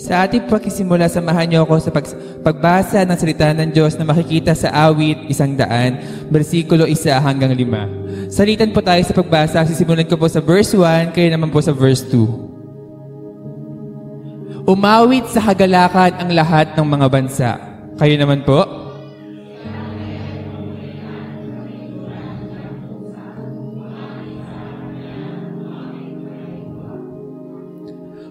Sa ating pagsisimula, samahan niyo ako sa pagbasa ng salita ng Diyos na makikita sa awit 100, versikulo 1 hanggang 5. Salitan po tayo sa pagbasa. Sisimulan ko po sa verse 1, kayo naman po sa verse 2. Umawit sa kagalakan ang lahat ng mga bansa. Kayo naman po.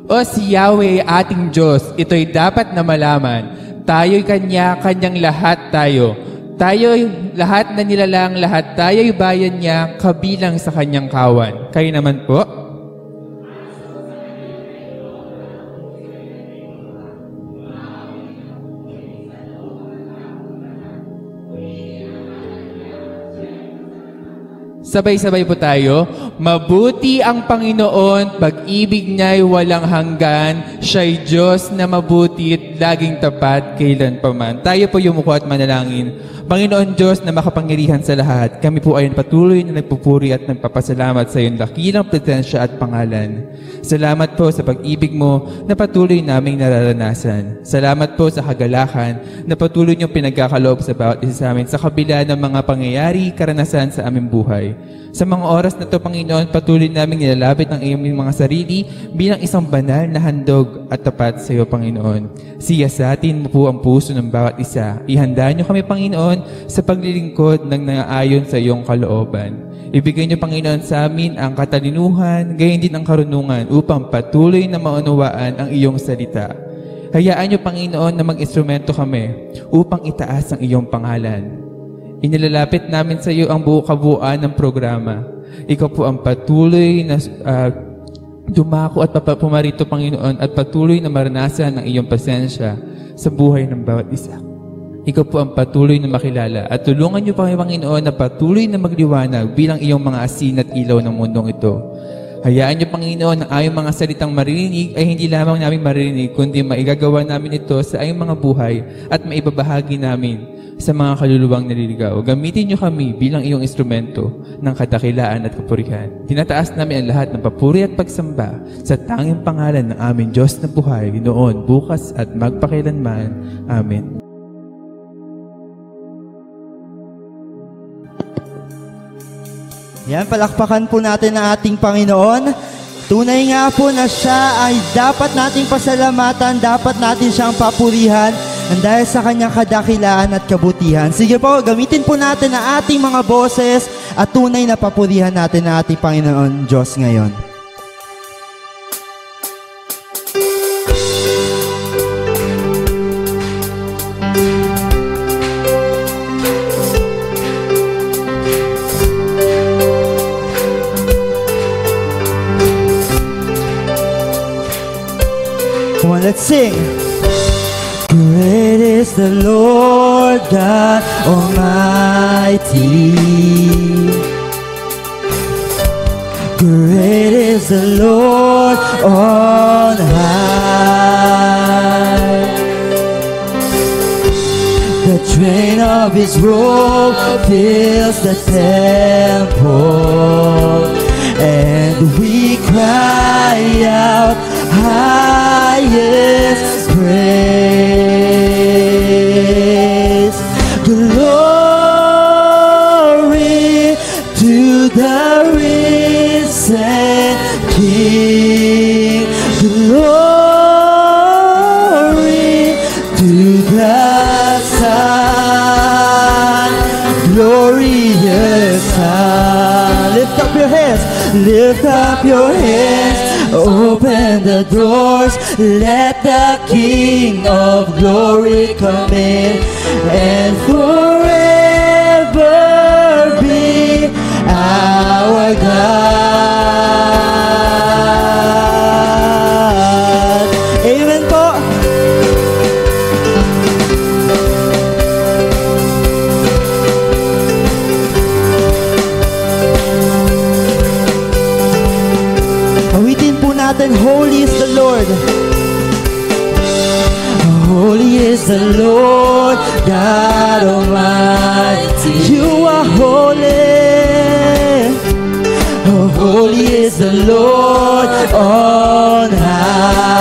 O si Yahweh ating Diyos, ito'y dapat na malaman. Tayo'y kanyang lahat tayo. Tayo'y lahat na nilalang lahat. Tayo'y bayan niya, kabilang sa kanyang kawan. Kayo naman po. Sabay-sabay po tayo. Mabuti ang Panginoon, pag-ibig niya'y walang hanggan. Siya'y Diyos na mabuti at laging tapat kailan pa man. Tayo po yumuko at manalangin. Panginoon Diyos na makapangyarihan sa lahat, kami po ay patuloy na nagpupuri at nagpapasalamat sa iyong dakilang presensya at pangalan. Salamat po sa pag-ibig mo na patuloy naming nararanasan. Salamat po sa kagalakan na patuloy niyong pinagkakaloob sa bawat isa sa amin sa kabila ng mga pangyayari, karanasan sa aming buhay. Sa mga oras na ito, Panginoon, patuloy naming nilalapit ang iyong mga sarili bilang isang banal na handog at tapat sa iyo, Panginoon. Siyasatin mo po ang puso ng bawat isa. Ihanda niyo kami, Panginoon, sa paglilingkod ng naayon sa iyong kalooban. Ibigay niyo, Panginoon, sa amin ang katalinuhan, gayon din ang karunungan upang patuloy na maunawaan ang iyong salita. Hayaan niyo, Panginoon, na mag-instrumento kami upang itaas ang iyong pangalan. Inilalapit namin sa iyo ang buong kabuuan ng programa. Ikaw po ang patuloy na dumako at pumarito, Panginoon, at patuloy na maranasan ang iyong pasensya sa buhay ng bawat isa. Ikaw po ang patuloy na makilala at tulungan niyo pa, Panginoon, na patuloy na magliwanag bilang iyong mga asin at ilaw ng mundong ito. Hayaan niyo, Panginoon, ang ayong mga salitang maririnig ay hindi lamang namin maririnig, kundi maigagawa namin ito sa ayong mga buhay at maibabahagi namin sa mga kaluluwang naliligaw. Gamitin niyo kami bilang iyong instrumento ng kadakilaan at kapurihan. Tinataas namin ang lahat ng papuri at pagsamba sa tanging pangalan ng aming Diyos na buhay, noon, bukas at magpakailanman. Amen. Yan, palakpakan po natin ang ating Panginoon. Tunay nga po na siya ay dapat nating pasalamatan, dapat natin siyang papurihan dahil sa kanyang kadakilaan at kabutihan. Sige po, gamitin po natin ang ating mga boses at tunay na papurihan natin ang ating Panginoon Diyos ngayon. Come on, let's sing. Great is the Lord God Almighty. Great is the Lord on high. The train of his robe fills the temple, and we cry out, highest praise. Glory to the risen King. Glory to the Son. Glorious Son. Lift up your hands. Lift up your hands. Open the doors, let the King of glory come in, and forever be our God. Amen po. Awitin po natin, holy is the Lord. Holy is the Lord God Almighty. You are holy. Oh, holy is the Lord on high.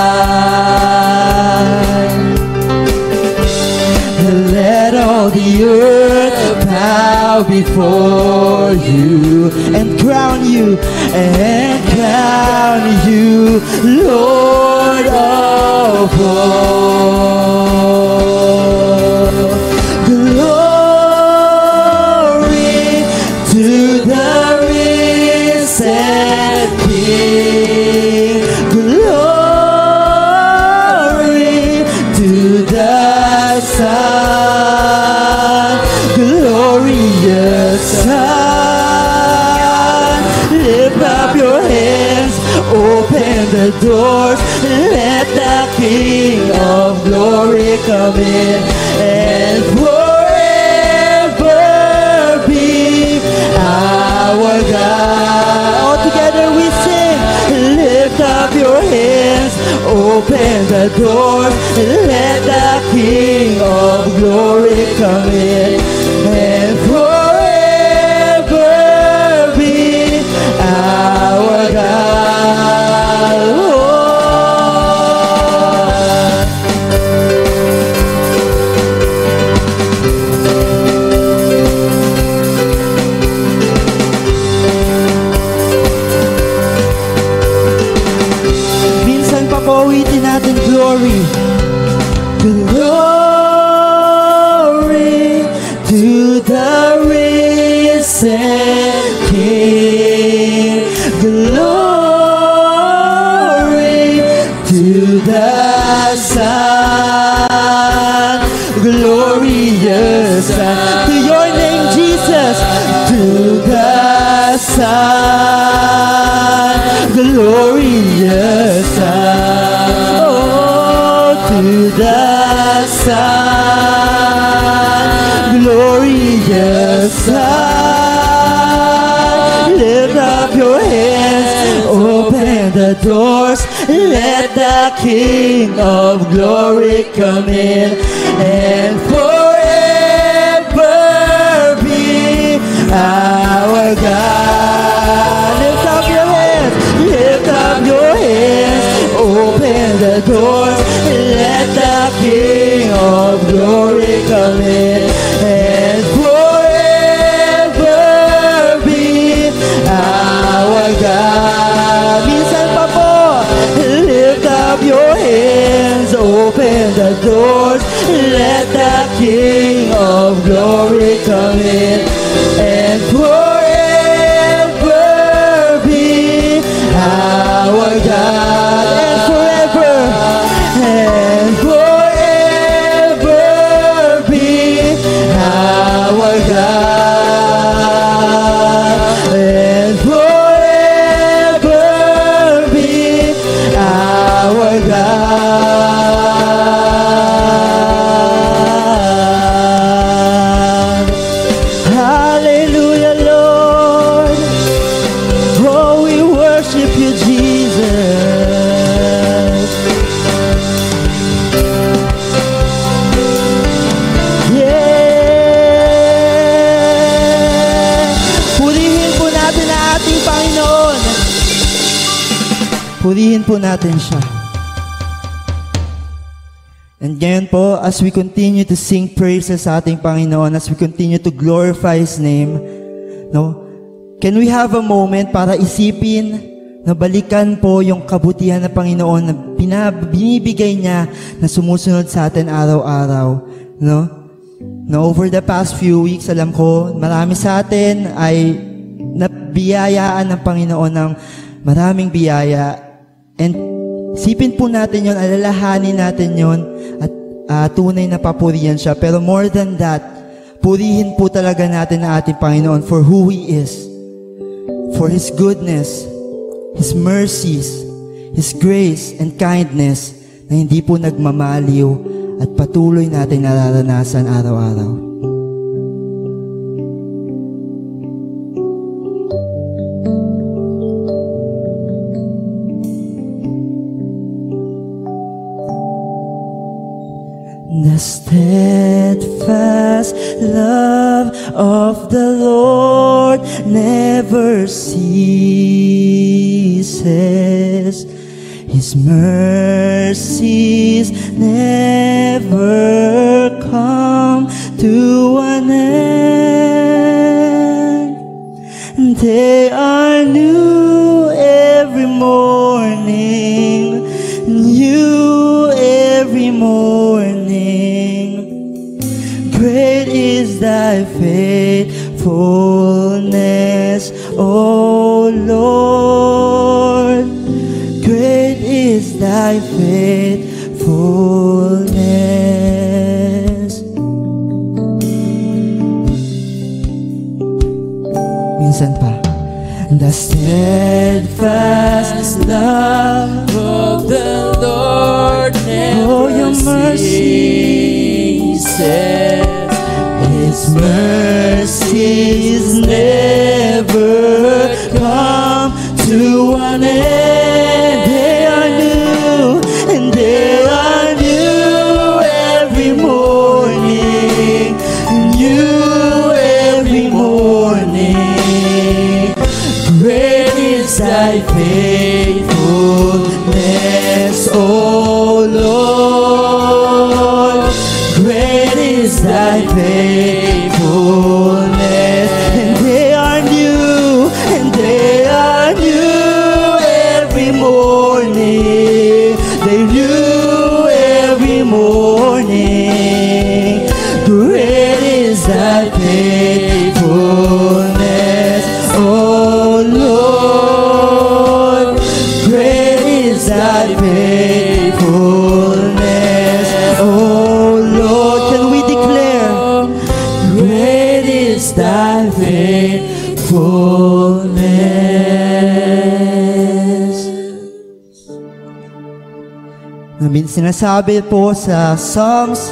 the earth bow before you and crown you, Lord of all. Glory to the risen King. Glory to the Son, glorious Son. Lift up your hands, open the doors, let the King of glory come in, and forever be our God. All together we sing. Lift up your hands, open the doors, let the King of glory come in, and forever be our God. Oh. Minsan pa po uwitin natin glory. Glory to the risen King. Glory to the Son, glorious Son. To your name, Jesus. To the Son, glorious Son. Oh, to the Son, glorious Son. Lift up your hands, open the doors, let the King of glory come in, and forever be our God. Lift up your hands, lift up your hands, open the doors, let the King of glory come in, and forever be our God. Minsan pa po, lift up your hands, open the doors, let the King of glory come in, and forever be our God. And forever be our God. And forever be our God. Hallelujah, Lord. Oh, we worship you, Jesus. Yeah. Purihin po natin ang ating Panginoon. Purihin po natin siya. And ngayon po, as we continue to sing praises sa ating Panginoon, as we continue to glorify His name, no? Can we have a moment para isipin na balikan po yung kabutihan ng Panginoon na binibigay niya na sumusunod sa atin araw-araw, no? No, over the past few weeks, alam ko, marami sa atin ay nabiyayaan ng Panginoon ng maraming biyaya. And isipin po natin yon, alalahanin natin yon, at tunay na papurihan siya. Pero more than that, purihin po talaga natin ang ating Panginoon for who He is. For His goodness, His mercies, His grace and kindness na hindi po nagmamaliw at patuloy natin nararanasan araw-araw. The steadfast love of the Lord never ceases. His mercies never come to an end. They are new every morning, new every morning. Great is thy faithfulness, O Lord. Great is thy faithfulness. Minsan pa. The steadfast love of the Lord Oh, never your mercy ceases. His mercies never come to an end. They are new, and they are new every morning, new every morning. Great is thy faithfulness, O Lord. Great is thy faithfulness, and they are new, and they are new every morning. They new every morning. Great is thy faithfulness, O Lord. Great is thy faithfulness, O Lord. Can we declare? Great is thy faithfulness. Sinasabi po sa Psalms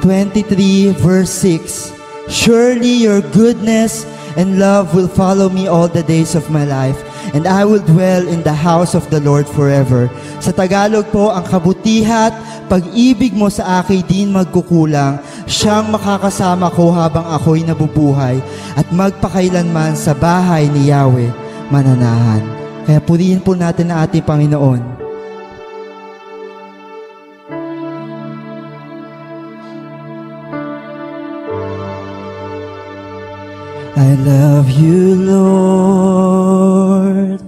23 verse 6, surely your goodness and love will follow me all the days of my life, and I will dwell in the house of the Lord forever. Sa Tagalog po, ang kabutihat, pag-ibig mo sa akin din magkukulang, siyang makakasama ko habang ako'y nabubuhay, at magpakailanman sa bahay ni Yahweh mananahan. Kaya purihin po natin ang ating Panginoon. I love you, Lord,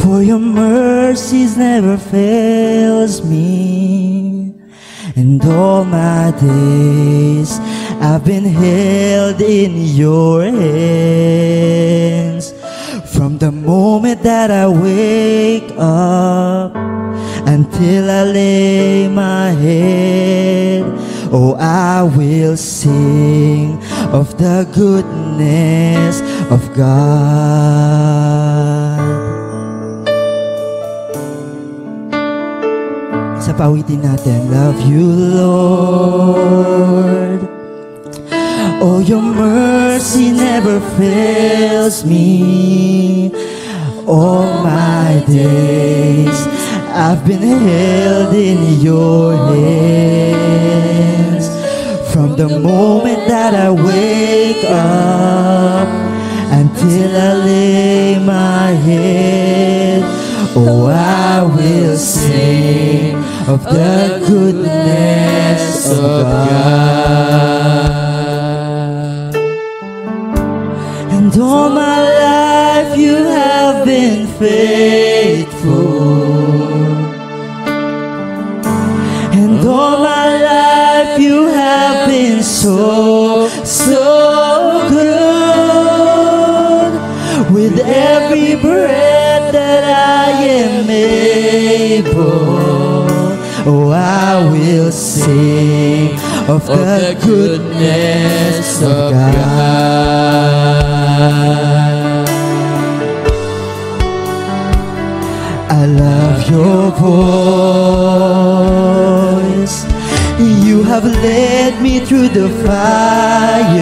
for your mercies never fails me, and all my days I've been held in your hands. From the moment that I wake up until I lay my head, oh, I will sing of the goodness of God. Sa pawitin natin, love you, Lord. Oh, your mercy never fails me. All my days I've been held in your hands. From the moment that I wake up until I lay my head, oh, I will sing of the goodness of God. And all my life you have been faithful, and all my life you have been so, so good. With every breath that I am able, oh, I will sing of the goodness of God. I love your voice. You have led me through the fire,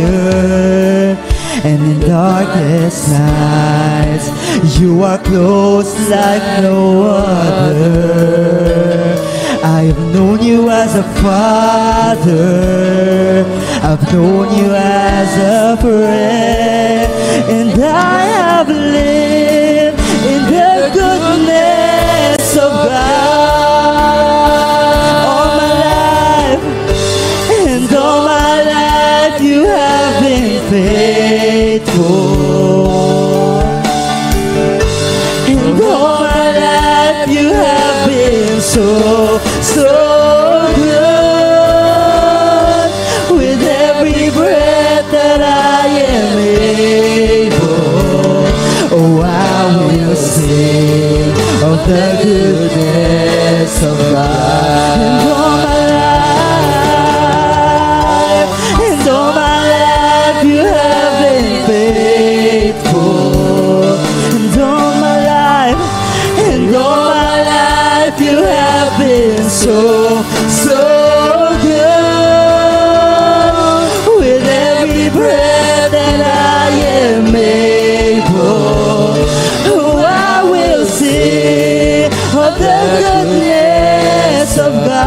and in darkest nights you are close like no other. I have known you as a father, I've known you as a friend, and I have lived in the goodness of God all my life, and all my faithful. And all my life you have been so, so good. With every breath that I am able, oh, I will sing of the goodness of God. And all my life, and all my life you have been faithful. And all my life, and all my life you have been so, so good. With every breath that I am able, oh, I will sing of the goodness of God.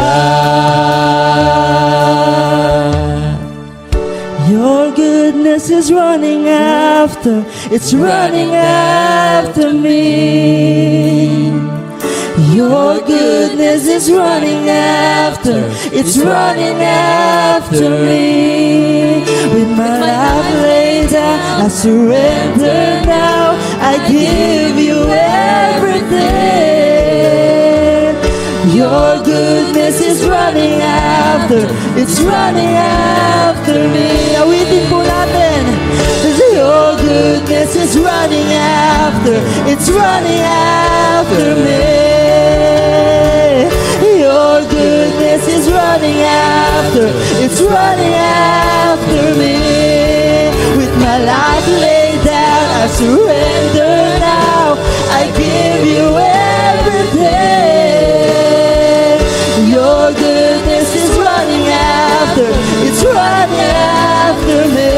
Your goodness is running after, it's running after me. Your goodness is running after, it's running after me. With my life laid down, I surrender now, I give you everything. Your goodness is running after, it's running after me. Awitin po natin. Your goodness is running after, it's running after me. Your goodness is running after, it's running after me. With my life laid down, I surrender now, I give you everything. Your goodness is running after, it's running after me.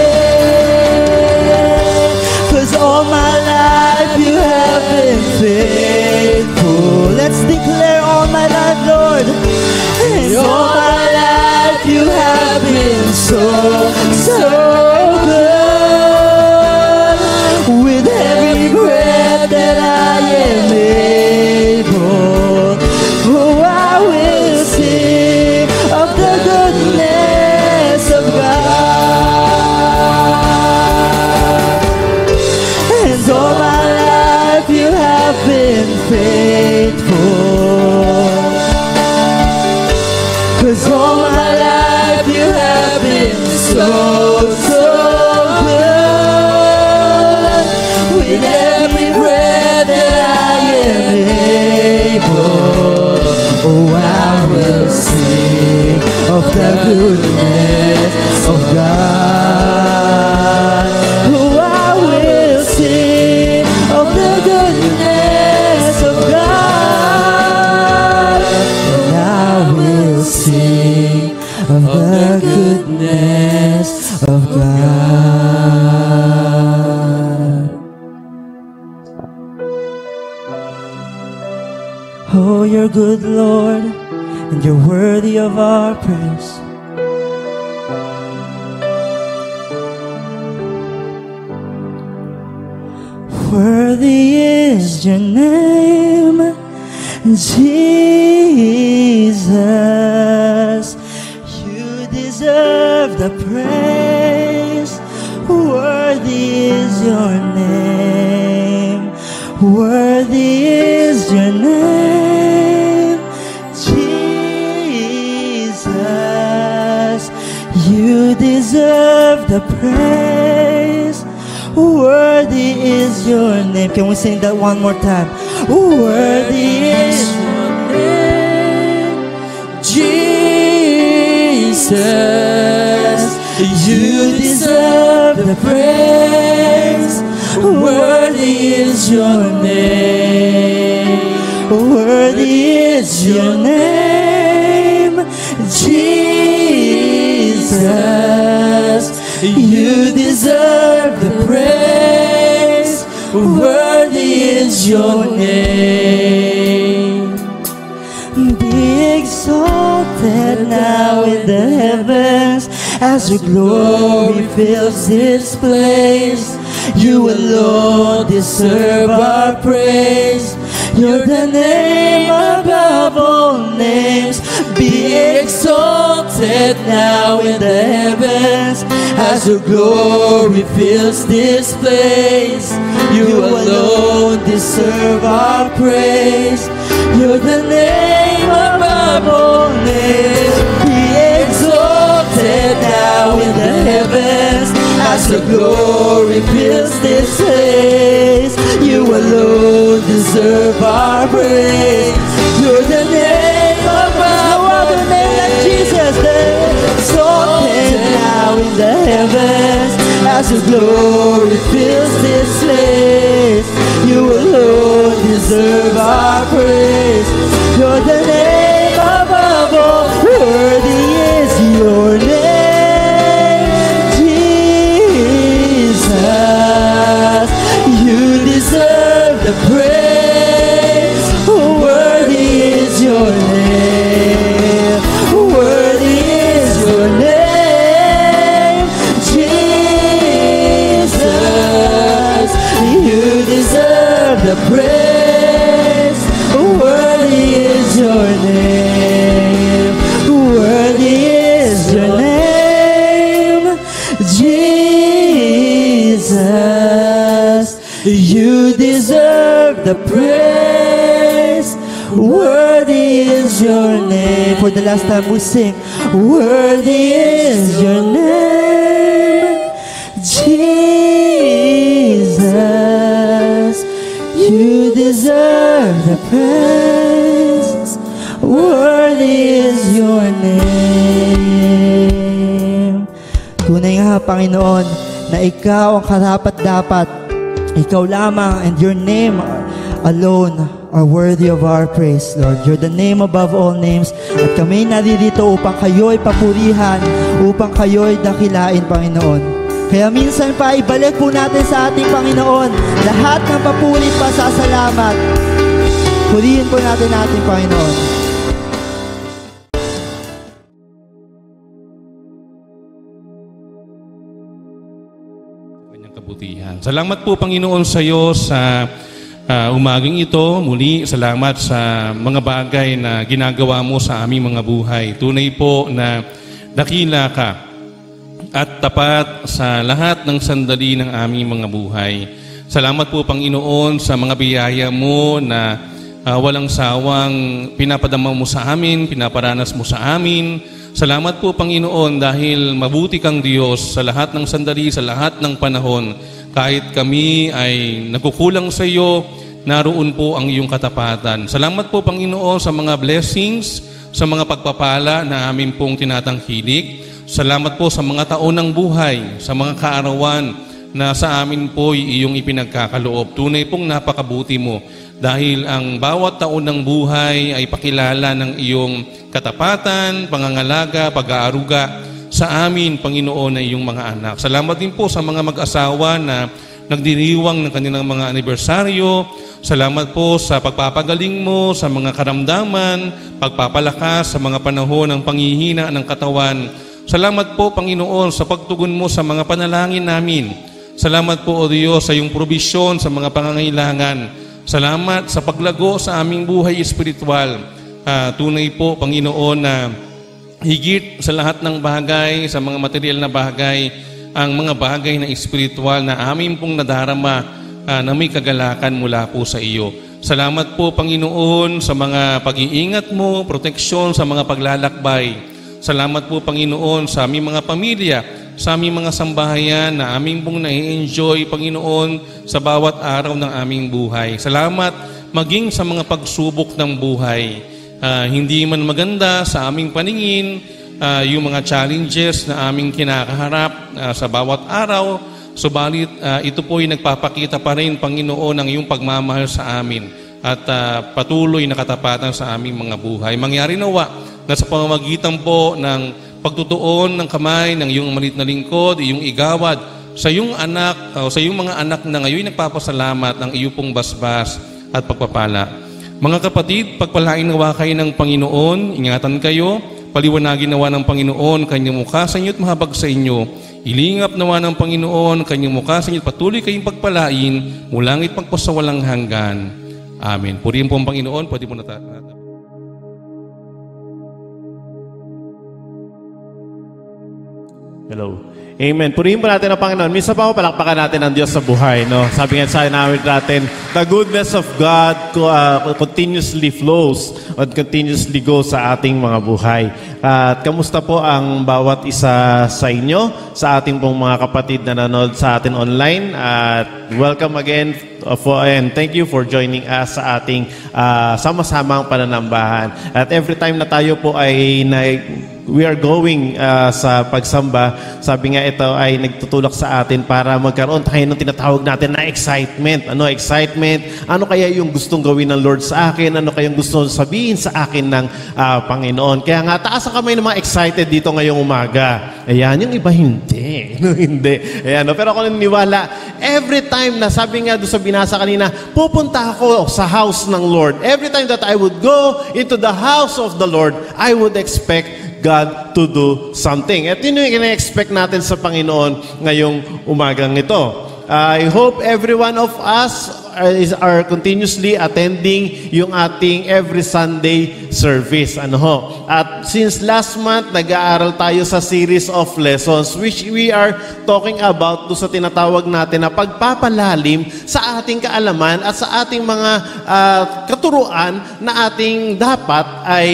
'Cause all my life you have been faithful. Let's declare all my life, Lord. And all my life you have been so, so good. With every breath that I am able, oh, I will sing of the goodness of God. And all my life you have been faithful. 'Cause all my life you have been so, so good. With every breath that I am able, oh, I will sing of the goodness of God. Oh, I will sing of the goodness of God. And I will sing of the goodness of God. Oh, you're good, Lord, and you're worthy of our praise. Worthy is your name, Jesus. You deserve the praise. Worthy is your name. Worthy is your name, Jesus. You deserve the praise. Worthy is your name. Can we sing that one more time? Worthy is your name, Jesus. You deserve the praise. Worthy is your name. Worthy is your name, Jesus. You deserve the praise. Worthy is your name. Be exalted now in the heavens as your glory fills this place. You alone deserve our praise. You're the name above all names. Be exalted now in the heavens as your glory fills this place. You alone deserve our praise. You're the name above all names. Be exalted now in the heavens as your glory fills this place. You alone deserve our praise. You're the name above no other name than Jesus. Exalted now in the heavens as your glory fills this place. You alone deserve our praise. You're the name above all. Worthy is your name, Jesus. You deserve the praise. Worthy is your name. Worthy is your name, Jesus. You deserve the praise. Worthy is your name. Worthy is your name, Jesus. You deserve the praise. Worthy is your name. For the last time we sing, worthy is your name, Jesus. You deserve the praise. Worthy is your name. Tunay nga, Panginoon, na ikaw ang karapat-dapat. Ikaw lamang and your name alone are worthy of our praise, Lord. You're the name above all names. At kami naririto upang kayo'y papurihan, upang kayo'y dakilain, Panginoon. Kaya minsan pa, ibalik po natin sa ating Panginoon lahat ng papuri pa sa salamat. Purihin po natin ating Panginoon. Kabutihan. Salamat po, Panginoon, sa iyo sa umagang ito. Muli, salamat sa mga bagay na ginagawa mo sa aming mga buhay. Tunay po na dakila ka at tapat sa lahat ng sandali ng aming mga buhay. Salamat po, Panginoon, sa mga biyaya mo na walang sawang pinapadama mo sa amin, pinaparanas mo sa amin. Salamat po, Panginoon, dahil mabuti kang Diyos sa lahat ng sandali, sa lahat ng panahon. Kahit kami ay nagkukulang sa iyo, naroon po ang iyong katapatan. Salamat po, Panginoon, sa mga blessings, sa mga pagpapala na amin pong tinatangkilik. Salamat po sa mga taon ng buhay, sa mga kaarawan na sa amin po iyong ipinagkakaloob. Tunay pong napakabuti mo dahil ang bawat taon ng buhay ay pakilala ng iyong katapatan, pangangalaga, pag-aaruga sa amin, Panginoon, na iyong mga anak. Salamat din po sa mga mag-asawa na nagdiriwang ng kanilang mga anibersaryo. Salamat po sa pagpapagaling mo sa mga karamdaman, pagpapalakas sa mga panahon ng panghihina ng katawan. Salamat po, Panginoon, sa pagtugon mo sa mga panalangin namin. Salamat po, O Diyos, sa iyong probisyon sa mga pangangailangan. Salamat sa paglago sa aming buhay espiritual. Tunay po, Panginoon, na higit sa lahat ng bagay, sa mga material na bagay, ang mga bagay na espiritual na amin pong nadarama na may kagalakan mula po sa iyo. Salamat po, Panginoon, sa mga pag-iingat mo, proteksyon sa mga paglalakbay. Salamat po, Panginoon, sa aming mga pamilya, sa aming mga sambahayan na aming pong nai-enjoy, Panginoon, sa bawat araw ng aming buhay. Salamat maging sa mga pagsubok ng buhay. Hindi man maganda sa aming paningin, yung mga challenges na aming kinakaharap sa bawat araw, subalit ito po ay nagpapakita pa rin, Panginoon, ng iyong pagmamahal sa amin at patuloy na katapatan sa aming mga buhay. Mangyari nawa na sa pamamagitan po ng pagtutuon ng kamay ng iyong malit na lingkod, iyong igawad sa iyong anak, o sa iyong mga anak na ngayon nagpapasalamat ng iyong pong basbas at pagpapala. Mga kapatid, pagpalain nawa kayo ng Panginoon, ingatan kayo, paliwanagin nawa ng Panginoon, kanyang mukha sa inyo at mahabag sa inyo. Ilingap nawa ng Panginoon, kanyang mukha sa inyo at patuloy kayong pagpalain, mulangit pagpasawalang hanggan. Amen. Purihin po ang Panginoon. Pwede po Hello. Amen. Purihin po natin ang Panginoon. Minsan pa po palakpakan natin ang Diyos sa buhay. No? Sabi nga sa namin natin, the goodness of God continuously flows and continuously goes sa ating mga buhay. At kamusta po ang bawat isa sa inyo, sa ating pong mga kapatid na nanonood sa atin online. At welcome again and thank you for joining us sa ating sama-samang pananambahan. At every time na tayo po ay we are going sa pagsamba, sabi nga ito ay nagtutulak sa atin para magkaroon tayo ng tinatawag natin na excitement. Ano excitement? Ano kaya yung gustong gawin ng Lord sa akin? Ano kaya yung gustong sabihin sa akin ng Panginoon? Kaya nga, taas ang kamay ng mga excited dito ngayong umaga. Ayan, yung iba hindi. Hindi. Ayan, pero ako naniniwala, every time na sabi nga doon sa binasa kanina, pupunta ako sa house ng Lord. Every time that I would go into the house of the Lord, I would expect God to do something. At yun yung ina-expect natin sa Panginoon ngayong umagang ito. I hope every one of us are continuously attending yung ating every Sunday service. At since last month, nag-aaral tayo sa series of lessons which we are talking about do sa tinatawag natin na pagpapalalim sa ating kaalaman at sa ating mga katuruan na ating dapat ay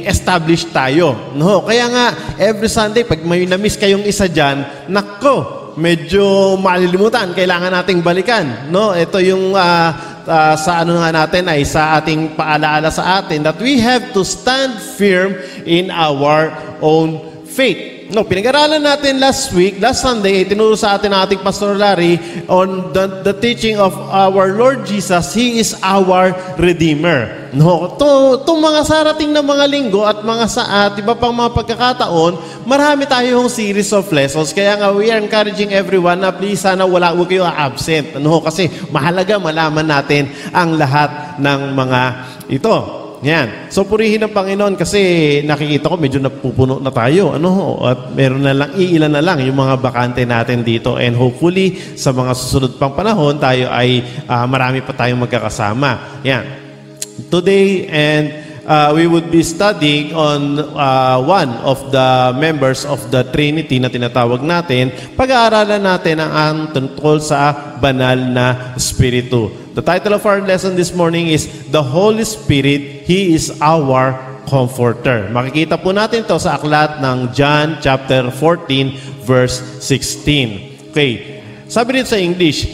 establish tayo. Kaya nga, every Sunday, pag may na-miss kayong isa dyan, nako, medyo malilimutan, kailangan nating balikan. Ito yung sa ano nga natin ay sa ating paalaala sa atin that we have to stand firm in our own faith. Pinag-aralan natin last Sunday, tinuro sa atin ang ating Pastor Larry on the teaching of our Lord Jesus. He is our Redeemer. Itong mga sarating na mga linggo at mga iba pang mga pagkakataon, marami tayong series of lessons. Kaya nga, we are encouraging everyone na please sana huwag kayo absent. Kasi mahalaga malaman natin ang lahat ng mga ito. Yan. So, purihin ng Panginoon kasi nakikita ko medyo napupuno na tayo. At meron na lang, iilan na lang yung mga bakante natin dito. And hopefully, sa mga susunod pang panahon, tayo ay marami pa tayong magkakasama. Yan. Today, and we would be studying on one of the members of the Trinity na tinatawag natin. Pag-aaralan natin ang tungkol sa banal na Espiritu. The title of our lesson this morning is The Holy Spirit, He is our Comforter. Makikita po natin ito sa aklat ng John chapter 14 verse 16. Okay. Sabi dito sa English,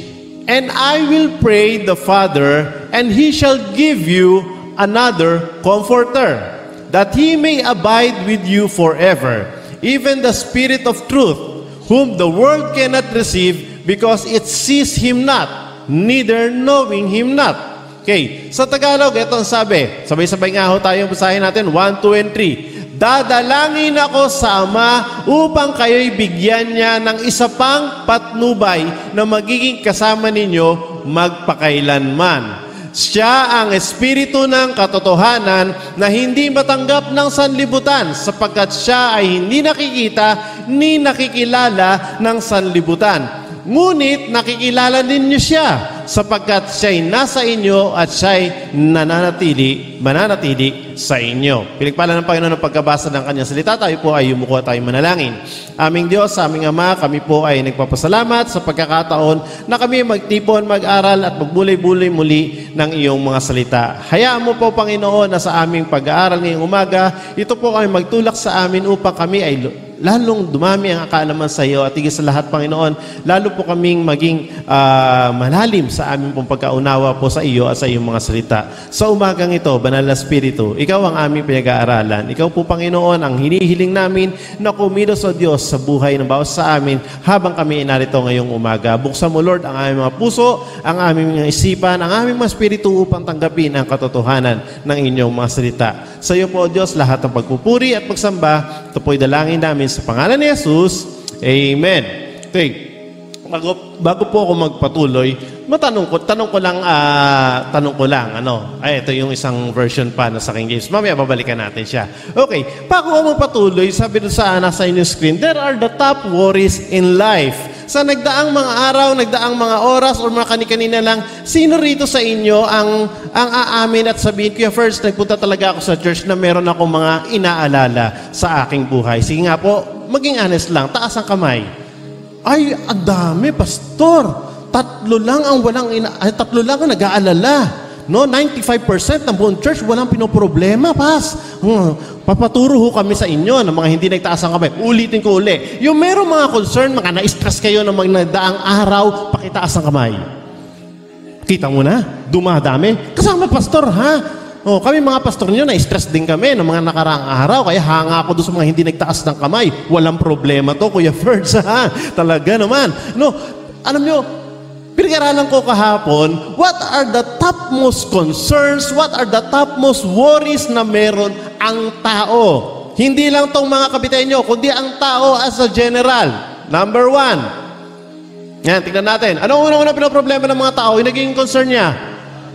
and I will pray the Father, and He shall give you another Comforter, that He may abide with you forever, even the Spirit of truth, whom the world cannot receive, because it sees Him not, neither knowing Him not. Okay, sa Tagalog, ito ang sabi. Sabay-sabay nga ho tayong basahin natin, 1, 2, and 3. Dadalangin ako sa Ama upang kayo'y bigyan niya ng isa pang patnubay na magiging kasama ninyo magpakailanman. Siya ang Espiritu ng katotohanan na hindi matanggap ng sanlibutan sapagkat siya ay hindi nakikita ni nakikilala ng sanlibutan. Ngunit nakikilala ninyo siya sapagkat siya'y nasa inyo at siya'y mananatili sa inyo. Pinagpala ng Panginoon ng pagkabasa ng kanyang salita, tayo po ay yumuko at tayo manalangin. Aming Diyos, aming Ama, kami po ay nagpapasalamat sa pagkakataon na kami magtipon, mag-aral at magbulay-bulay muli ng iyong mga salita. Hayaan mo po, Panginoon, na sa aming pag-aaral ngayong umaga, ito po ay magtulak sa amin upang kami ay lalong dumami ang kaalaman sa iyo at higit sa lahat, Panginoon, lalo po kaming maging malalim sa aming pong pagkaunawa po sa iyo at sa iyong mga salita. Sa umagang ito, Banal na Espiritu, ikaw ang aming pinag-aaralan. Ikaw po, Panginoon, ang hinihiling namin na kumilos o Diyos sa buhay ng bawat sa amin habang kami narito ngayong umaga. Buksan mo, Lord, ang aming mga puso, ang aming mga isipan, ang aming mga espiritu upang tanggapin ang katotohanan ng inyong mga salita. Sa iyo po, Diyos, lahat ng pagpupuri at pagsamba, ito po'y dalangin namin sa pangalan ni Jesus. Amen. Okay. Bago po ako magpatuloy, tanong ko lang, ito yung isang version pa na sa King James. Mamaya babalikan natin siya. Okay. Bago ako magpatuloy, sabi doon sa nasa inyong screen, there are the top worries in life. Sa nagdaang mga araw, nagdaang mga oras, o mga kani-kanina lang, sino rito sa inyo ang aamin at sabihin, Kuya First, nagpunta talaga ako sa church na meron akong mga inaalala sa aking buhay. Sige nga po, maging honest lang, taas ang kamay. Ay, ang dami, pastor. Tatlo lang ang nag-aalala. No, 95% ng buong church walang pinoproblema, pas. Papaturo ho kami sa inyo ng mga hindi nagtaas ang kamay. Ulitin ko uli. Yung meron mga concern, mga na-stress kayo ng mga nagdaang araw, pakitaas ang kamay. Kita mo na, dumadami. Kasama pastor, ha? Oh, kami mga pastor niyo, na-stress din kami ng mga nakaraang araw. Kaya hanga ako doon sa mga hindi nagtaas ng kamay. Walang problema to, Kuya Ferds, ha? Talaga naman. No, alam nyo, pinag-aralan ko kahapon, what are the topmost concerns, what are the topmost worries na meron ang tao? Hindi lang tong mga kabitenyo, kundi ang tao as a general. Number 1. Yan, tignan natin. Anong unang-unang pinoproblema ng mga tao? Yung naging concern niya?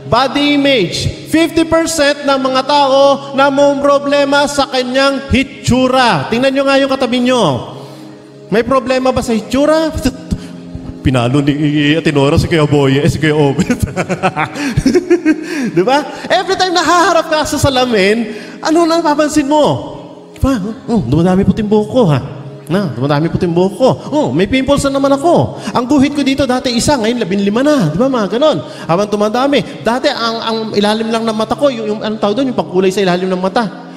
Body image. 50% ng mga tao na may problema sa kanyang hitsura. Tingnan nyo nga yung katabi nyo. May problema ba sa hitsura? Pinalo ni Atenora si Kuya Boy, si Kuya Obet. Di ba? Every time nahaharap ka sa salamin, ano na napapansin mo? Diba? Dumadami puting buhok ko, ha? Dumadami puting buhok ko. May pimples na naman ako. Ang guhit ko dito dati isa, ngayon 15 na. Di ba mga ganon? Habang tumadami. Dati ang ilalim lang ng mata ko, yung anong tawag doon, yung pagkulay sa ilalim ng mata.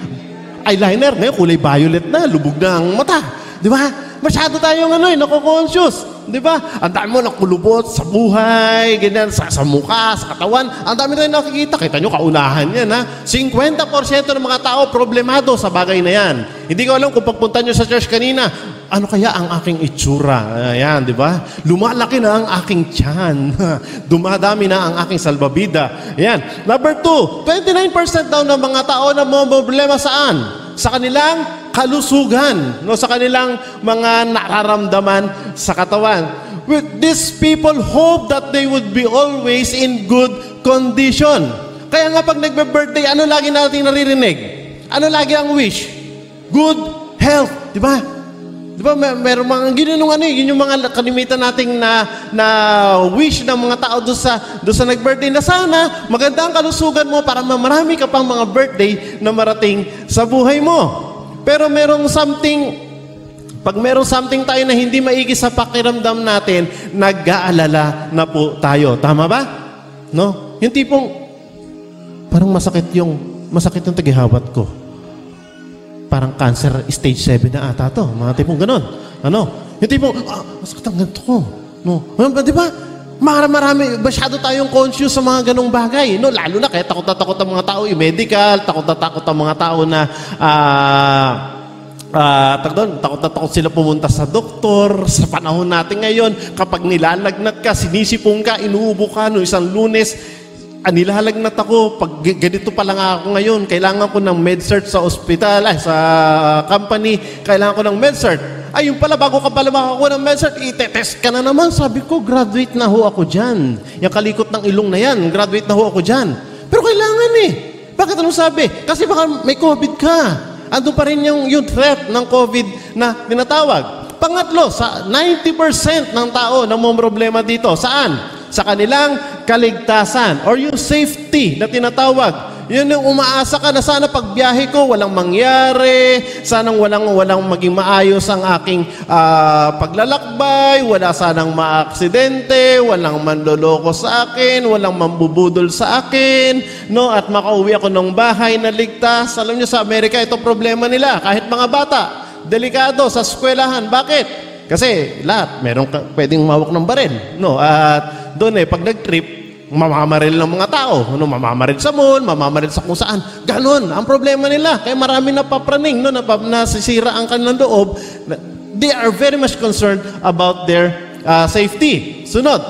Eyeliner, ngayon kulay violet na, lubog na ang mata. Di ba? Masyado tayong nako-conscious. Di ba? Ang dami mo nakulubot sa buhay, ganyan, sa mukha, sa katawan. Ang dami tayong nakikita. Kita nyo, kaunahan yan, ha? 50% ng mga tao problemado sa bagay na yan. Hindi ko alam kung pagpunta nyo sa church kanina, ano kaya ang aking itsura? Ayan, di ba? Lumalaki na ang aking tiyan. Dumadami na ang aking salbabida. Ayan. Number 2, 29% daw ng mga tao na may problema saan? Sa kanilang kalusugan, no, sa kanilang mga nararamdaman sa katawan. These people hope that they would be always in good condition. Kaya nga pag nagbe-birthday, ano lagi natin naririnig? Ano lagi ang wish? Good health, di ba? Di ba, meron mga ginunong yun yung mga kalimitan nating na wish ng mga tao doon sa nag-birthday na sana maganda ang kalusugan mo para marami ka pang mga birthday na marating sa buhay mo. Pero pag merong something tayo na hindi maigi sa pakiramdam natin, nag-aalala na po tayo. Tama ba? No? Yung tipong, parang masakit yung tagihawat ko. Parang cancer stage 7 na ata to. Mga tipong ganon. Yung tipong, masakit ang ganito ko. No? Di ba? Marami, masyado tayong conscious sa mga ganong bagay. No? Lalo na kaya takot na takot ang mga tao yung medical, takot na takot ang mga tao na takot na takot sila pumunta sa doktor. Sa panahon natin ngayon, kapag nilalagnat ka, sinisipong ka, inuubo ka, no isang Lunes, nilalagnat ako, pag ganito pa lang ako ngayon, kailangan ko ng med-cert sa ospital, sa company, kailangan ko ng med-cert. Ay, yung pala, bago ka pala makakuha ng med-cert, itetest ka na naman. Sabi ko, graduate na ho ako dyan. Yung kalikot ng ilong na yan, graduate na ho ako dyan. Pero kailangan Bakit anong sabi? Kasi baka may COVID ka. Ando pa rin yung threat ng COVID na tinatawag. Pangatlo, sa 90% ng tao na may problema dito. Saan? Sa kanilang kaligtasan or yung safety na tinatawag. Yun yung umaasa ka na sana pagbiyahe ko, walang mangyari, sanang walang maging maayos ang aking paglalakbay, wala sanang maaksidente, walang manloloko sa akin, walang mambubudol sa akin, no? At makauwi ako ng bahay na ligtas. Alam nyo, sa Amerika, ito problema nila. Kahit mga bata, delikado sa eskwelahan. Bakit? Kasi lahat, pwedeng mawak ng baril, no? At doon pag nag-trip, mamamaril ng mga tao. No? Mamamaril sa mall, mamamaril sa kung saan. Ganon, ang problema nila. Kaya marami napapraning, no? Nasisira ang kanilang loob. They are very much concerned about their safety. Sunod,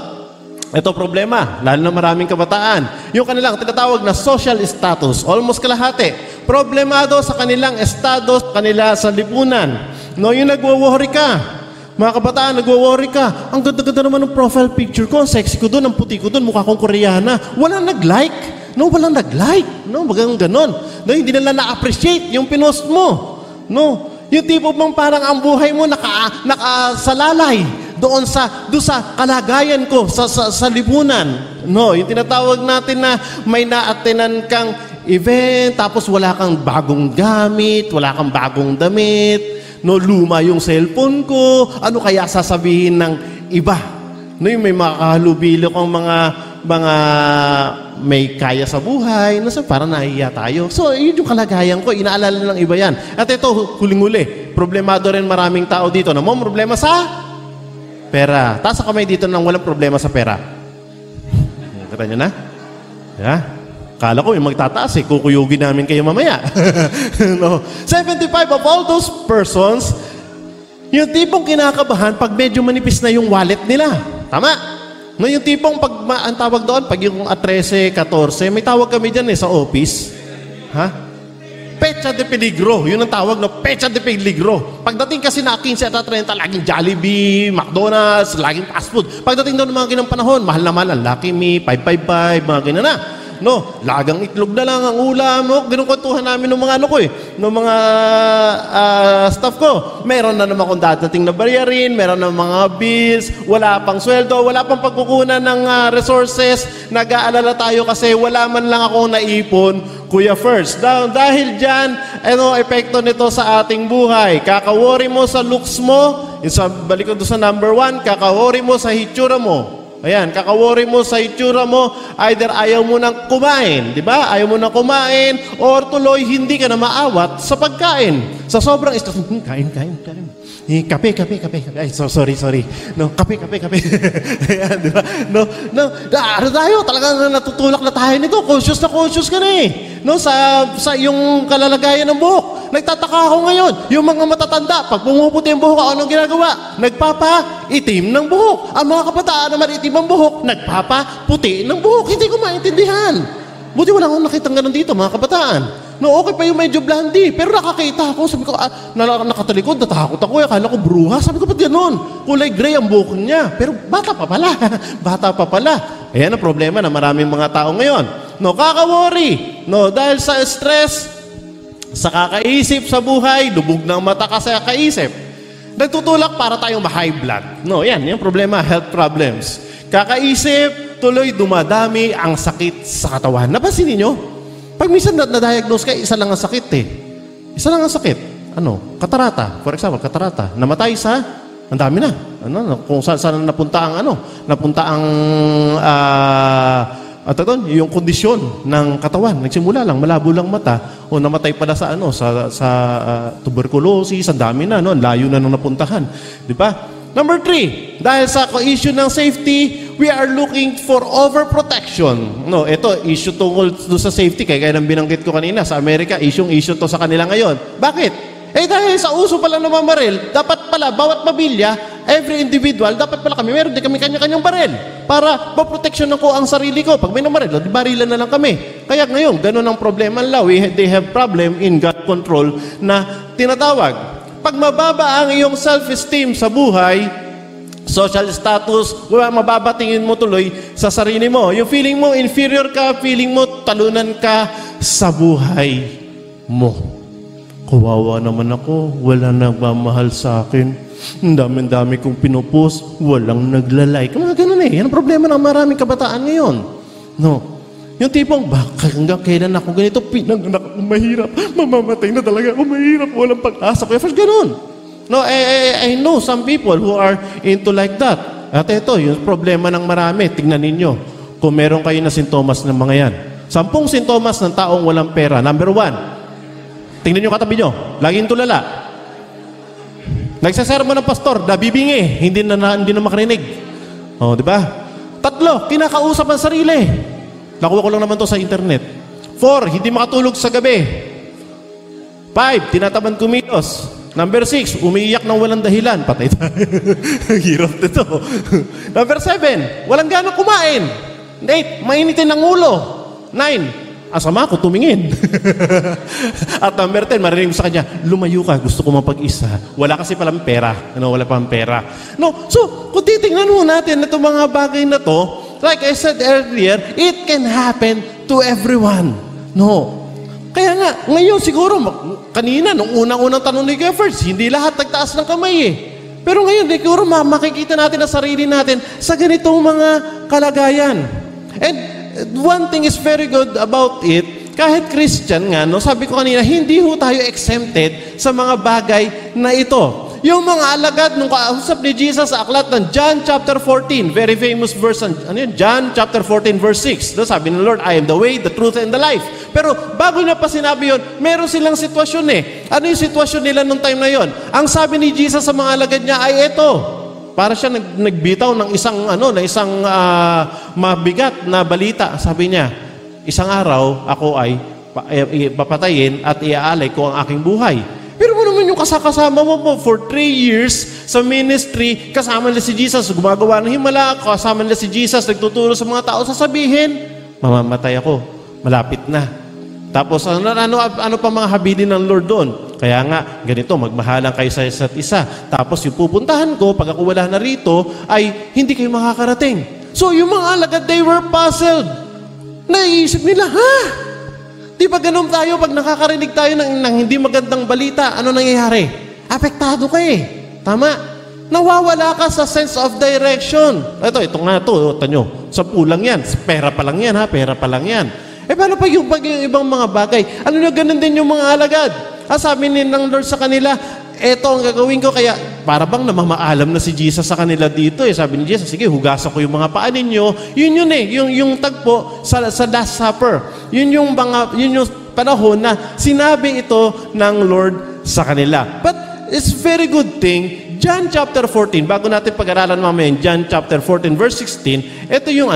ito problema, lalo na maraming kabataan. Yung kanilang tinatawag na social status, almost kalahati. Problemado sa kanilang estado, kanila sa lipunan. No, yung nagwo-worry ka. Mga kabataan, nagwo-worry ka. Ang ganda-ganda naman ng profile picture ko. Ang sexy ko doon, ang puti ko doon, mukha kong Koreana. Walang nag-like. No, walang nag-like. No, bagang ganon. No, hindi nila na-appreciate yung pinost mo. No, yung tipo bang parang ang buhay mo nakasalalay doon sa kalagayan ko, sa lipunan. No, yung tinatawag natin na may na-attenan kang event, tapos wala kang bagong gamit, wala kang bagong damit, no, luma yung cellphone ko, ano kaya sasabihin ng iba? No, yung may makahalubilo kang mga may kaya sa buhay, nasa parang nahiya tayo. So, yun yung kalagayan ko, inaalala ng iba yan. At ito, huling-huli, problemado rin maraming tao dito na may problema sa pera. Taas sa kamay dito nang walang problema sa pera. Kita nyo na? Yeah. Kala ko may magtataas kukuyugin namin kayo mamaya. No. 75 of all those persons, yung tipong kinakabahan pag medyo manipis na yung wallet nila. Tama? No, yung tipong ang tawag doon, pag yung 13, 14, may tawag kami dyan sa office. Ha? Pecha de peligro. Yun ang tawag, no? Pecha de peligro. Pagdating kasi na 15 at 30, laging Jollibee, McDonald's, laging fast food. Pagdating doon ng mga ginang panahon, mahal na mahal, Lucky Me, 555, mga ganyan na. No, lagang itlog na lang ang ulam, no? Ginukwentuhan namin ng mga ng mga staff ko. Meron na naman kung dadating na bayarin, meron na mga bills, wala pang sweldo, wala pang pagkukunan ng resources. Nag-aalala tayo kasi wala man lang akong naipon, Kuya First. Dahil dyan, ano epekto nito sa ating buhay? Kaka-worry mo sa looks mo, balik ko doon sa number 1, kaka-worry mo sa hitsura mo. Ayan, kaka-worry mo sa itsura mo, either ayaw mo nang kumain, di ba? Ayaw mo nang kumain, or tuloy hindi ka na maawat sa pagkain. Sa sobrang stress, kain. Kape. Ay, sorry. No, kape. Ayan, di ba? No, ano tayo? Talagang natutulak na tayo nito. Conscious ka na eh. No, sa yung kalalagayan ng buhok. Nagtataka ako ngayon, yung mga matatanda, pag pumuputi ang buhok, anong ginagawa? Nagpapa-itim ng buhok. Ang mga kabataan naman itim ang buhok, nagpapa-puti ng buhok. Hindi ko maintindihan. Buti wala akong nakitang ganun dito, mga kabataan. No, okay pa yung medyo blondie, pero nakakita ako, sabi ko, nakatalikod, natakot ako, akala ko bruha. Sabi ko, ba't ganun? Kulay gray ang buhok niya. Pero bata pa pala. Ayan ang problema na maraming mga tao ngayon. No, kaka-worry. No, dahil sa stress, sa kakaisip sa buhay, lubog ng mata ka sa kakaisip. Nagtutulak para tayong ma-high blood. No, yan, yung problema, health problems. Kakaisip, tuloy dumadami ang sakit sa katawan. Napansin niyo? Pag minsan na-diagnose ka, isa lang ang sakit eh. Isa lang ang sakit. Ano? Katarata. For example, katarata. Namatay sa, ang dami na. Kung saan napunta ang yung kondisyon ng katawan. Nagsimula lang, malabo lang mata, o namatay pala sa tuberculosis, ang dami na, ang layo na nung napuntahan. Di ba? Number 3, dahil sa issue ng safety, we are looking for overprotection. No, ito, issue tungkol sa safety, kaya nang binanggit ko kanina, sa Amerika, issue to sa kanila ngayon. Bakit? Dahil sa uso pala ng mga baril, dapat pala, bawat pamilya, every individual, dapat pala meron din kami kanya-kanyang baril para maproteksyonan ko ang sarili ko. Pag may namaril, barilan na lang kami. Kaya ngayon, ganun ang problema nila. They have problem in gun control na tinatawag. Pag mababa ang iyong self-esteem sa buhay, social status, mababa tingin mo tuloy sa sarili mo. Yung feeling mo inferior ka, feeling mo talunan ka sa buhay mo. Kawawa naman ako, wala nagmamahal sa akin. Ang dami-dami kong pinupost, walang naglalike. Mga ganun eh. Yan ang problema ng maraming kabataan ngayon. No. Yung tipong, hanggang kailan ako ganito? Pinanganak ako mahirap. Mamamatay na talaga ako mahirap. Walang pag-asa. Kaya first ganun. No, I know some people who are into like that. At ito, yung problema ng marami. Tingnan ninyo. Kung meron kayo na sintomas ng mga yan. 10 sintomas ng taong walang pera. Number 1. Tingnan nyo katabi nyo. Laging tulala. Nagsasermon ng pastor, nabibingi, hindi na makarinig. Oh, di ba? 3, kinakausap ang sarili. Nakuha ko lang naman to sa internet. 4, hindi makatulog sa gabi. 5, tinatamad kumilos. Number 6, umiiyak ng walang dahilan. Patay tayo. Hirap nito. Number 7, walang ganang kumain. 8, mainitin ng ulo. 9, asama ko tumingin. At number 10, marinig mo sa kanya, lumayo ka, gusto ko mapag-isa. Wala kasi palang pera. Wala palang pera. No, so, kung titingnan mo natin itong mga bagay na to, like I said earlier, it can happen to everyone. No. Kaya nga, ngayon siguro, kanina, nung unang-unang tanong ni Jeffers, hindi lahat nagtaas ng kamay eh. Pero ngayon, siguro makikita natin ang sarili natin sa ganitong mga kalagayan. And one thing is very good about it, kahit Christian nga, no, sabi ko kanina, hindi ho tayo exempted sa mga bagay na ito. Yung mga alagad nung kausap ni Jesus sa aklat ng John chapter 14, very famous verse, John chapter 14 verse 6. No, sabi ng Lord, I am the way, the truth, and the life. Pero bago na pa sinabi yun, meron silang sitwasyon eh. Ano yung sitwasyon nila nung time na yon? Ang sabi ni Jesus sa mga alagad niya ay ito. Para siya nagbitaw ng isang mabigat na balita. Sabi niya, isang araw ako ay papatayin at iaalay ko ang aking buhay. Pero mo naman yung kasama mo po for 3 years sa ministry, kasama nila si Jesus, gumagawa ng himala, kasama nila si Jesus, nagtuturo sa mga tao, sasabihin, mamamatay ako, malapit na. Tapos ano pa mga habilin ng Lord doon? Kaya nga, ganito, magmahalan kayo sa isa't isa. Tapos yung pupuntahan ko, pag ako wala na rito, ay hindi kayo makakarating. So yung mga alagad, they were puzzled. Naiisip nila, di ba ganun tayo pag nakakarinig tayo ng hindi magandang balita, ano nangyayari? Apektado ka eh. Tama? Nawawala ka sa sense of direction. Ito nga to, tanyo. Sa pulang yan. Pera pa lang yan ha, pera pa lang yan. Paano pa yung ibang mga bagay? Ano na ganun din yung mga alagad? Sabi ng Lord sa kanila, eto ang gagawin ko, kaya para bang namamaalam na si Jesus sa kanila dito. Sabi ni Jesus, sige, hugasan ko yung mga paa ninyo. Yun eh, yung tagpo sa Last Supper. Yun yung panahon na sinabi ito ng Lord sa kanila. But it's very good thing, John chapter 14, bago natin pag-aralan mamaya, John chapter 14 verse 16, ito yung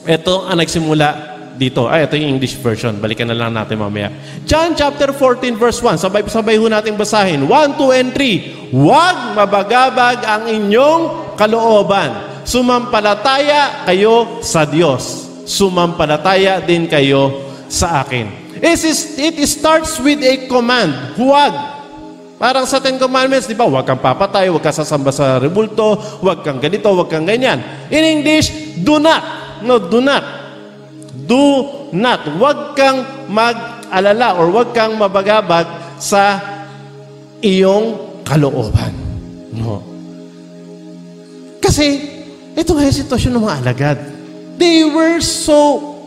ito ang nagsimula dito. Ito yung English version. Balikan na lang natin mamaya. John chapter 14 verse 1. Sabay-sabay ho natin basahin. 1, 2, and 3. Huwag mabagabag ang inyong kalooban. Sumampalataya kayo sa Diyos. Sumampalataya din kayo sa akin. It starts with a command. Huwag. Parang sa Ten Commandments, di ba? Huwag kang papatay, huwag kang sasamba sa rebulto, huwag kang ganito, huwag kang ganyan. In English, do not. No, do not. Do not. Huwag kang mag-alala or huwag kang mabagabag sa iyong kalooban. No. Kasi, ito nga yung sitwasyon ng mga alagad. They were so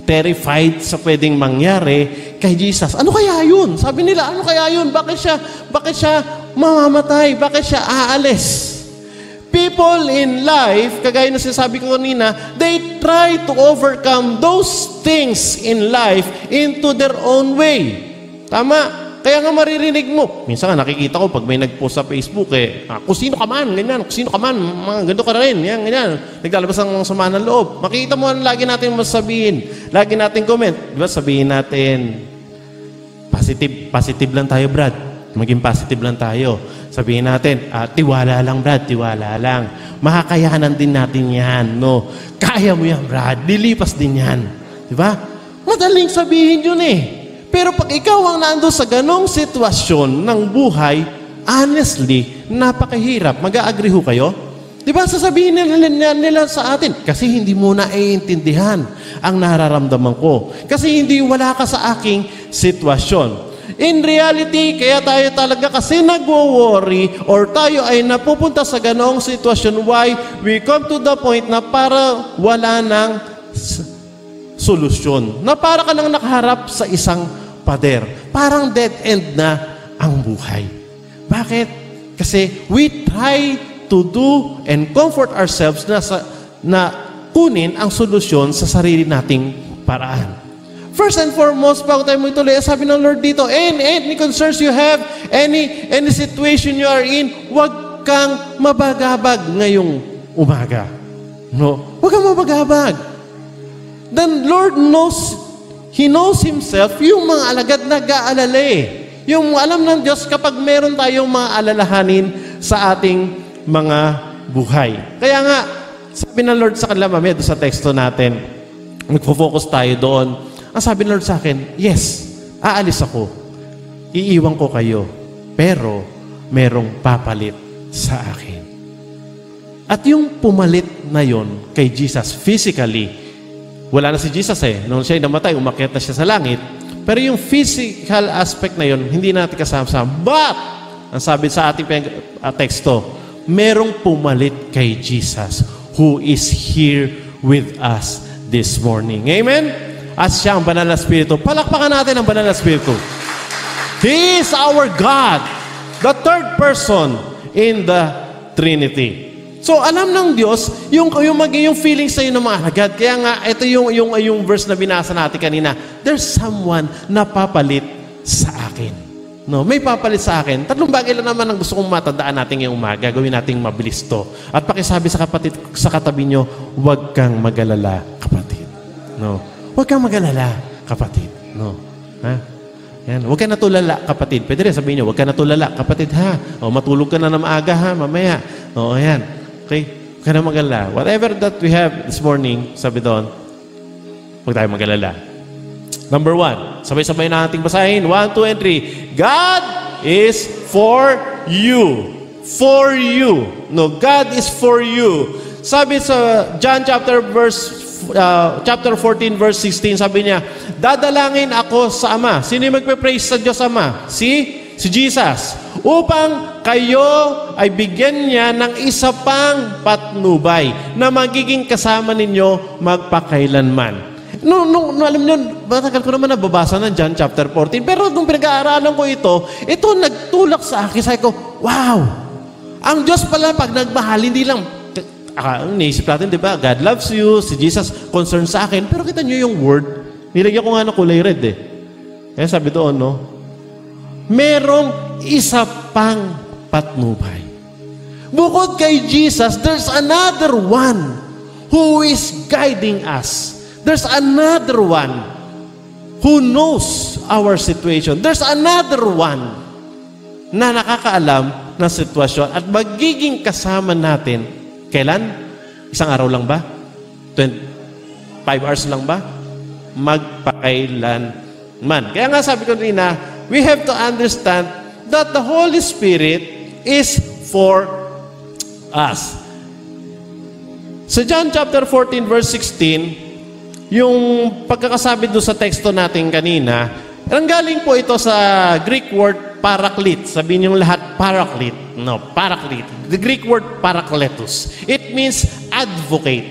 terrified sa pwedeng mangyari kay Jesus. Ano kaya yun? Sabi nila, ano kaya yun? Bakit siya mamamatay? Bakit siya aalis? People in life, kagaya na sinasabi ko kanina, they try to overcome those things in life into their own way. Tama? Kaya nga maririnig mo. Minsan nga nakikita ko pag may nag-post sa Facebook, kung sino ka man, ganyan, kung sino ka man, mga ganito ka rin, yan, ganyan. Naglalabas ang sama ng loob. Makikita mo, lagi natin masabihin. Lagi natin comment. Diba, sabihin natin, positive lang tayo, Brad. Maging positive lang tayo. Sabihin natin, tiwala lang, Brad, tiwala lang. Makakayanan din natin yan, no? Kaya mo yan, Brad. Lilipas din yan. Diba? Madaling sabihin yun eh. Pero pag ikaw ang nando sa ganong sitwasyon ng buhay, honestly, napakahirap. Mag-a-agree ho kayo? Diba, sasabihin nila sa atin, kasi hindi mo naiintindihan ang nararamdaman ko. Kasi hindi wala ka sa aking sitwasyon. In reality, kaya tayo talaga kasi nagwo-worry or tayo ay napupunta sa ganoong sitwasyon, why we come to the point na para wala ng solusyon. Na para ka nang nakaharap sa isang pader. Parang dead end na ang buhay. Bakit? Kasi we try to do and comfort ourselves na kunin ang solusyon sa sarili nating paraan. First and foremost, bago tayo magtuloy, sabi ng Lord dito, any concerns you have, any situation you are in, huwag kang mabagabag ngayong umaga. No? Huwag kang mabagabag. Then Lord knows, He knows Himself, yung mga alagad nag-aalala eh. Yung alam ng Diyos kapag meron tayong mga alalahanin sa ating mga buhay. Kaya nga, sabi ng Lord sa kanila, mamaya doon sa teksto natin, magfo-focus tayo doon. Ang sabi ng Lord sa akin, yes, aalis ako. Iiwan ko kayo. Pero, merong papalit sa akin. At yung pumalit na yon kay Jesus physically, wala na si Jesus eh. Nung siya'y namatay, umakyat na siya sa langit. Pero yung physical aspect na yon, hindi natin kasama-sama. But, ang sabi sa ating teksto, merong pumalit kay Jesus who is here with us this morning. Amen? At siya ang Banal na Espiritu. Palakpakan natin ang Banal na Espiritu. He is our God, the third person in the Trinity. So, alam ng Diyos, yung feelings sa'yo ng mga alagad. Kaya nga, ito yung verse na binasa natin kanina. There's someone na papalit sa akin. No, may papalit sa akin. 3 bagay lang naman ang gusto kong matandaan natin ngayong umaga. Gawin nating mabilis to. At pakisabi sa katabi nyo, huwag kang mag-alala, kapatid. No. Huwag kang mag-alala, kapatid. No. Ha? Yan. Huwag ka natulala, kapatid. Pwede rin sabihin nyo, huwag ka natulala, kapatid, ha? O, matulog ka na maaga, ha? Mamaya. O, ayan. Okay? Huwag ka na mag-alala. Whatever that we have this morning, sabi doon, huwag tayo mag-alala. Number 1, sabay-sabay na ating basahin. 1, 2, and 3. God is for you. For you. No, God is for you. Sabi sa John chapter 14 verse 16, sabi niya, dadalangin ako sa Ama. Sino yung magpe-praise sa Diyos Ama? Si Jesus. Upang kayo ay bigyan niya ng isa pang patnubay na magiging kasama ninyo magpakailanman. Alam nyo, matagal ko naman nababasa ng John chapter 14. Pero nung pinag-aaralan ko ito nagtulak sa akin. Sabi ko, wow! Ang Diyos pala pag nagmahal, hindi lang, naisip natin, di ba? God loves you, si Jesus concerned sa akin. Pero kita nyo yung word, nilagyan ko nga ng kulay red eh. Kaya sabi doon, no? Merong isa pang patnubay. Bukod kay Jesus, there's another one who is guiding us. There's another one who knows our situation. There's another one na nakakaalam ng sitwasyon at magiging kasama natin. Kailan? Isang araw lang ba? 5 hours lang ba? Magpakailanman. Kaya nga sabi ko rin we have to understand that the Holy Spirit is for us. Sa John chapter 14 verse 16, yung pagkakasabi doon sa teksto natin kanina, nanggaling po ito sa Greek word paraclete. Sabihin yung lahat, paraclete. No, paraclete. The Greek word parakletos. It means advocate,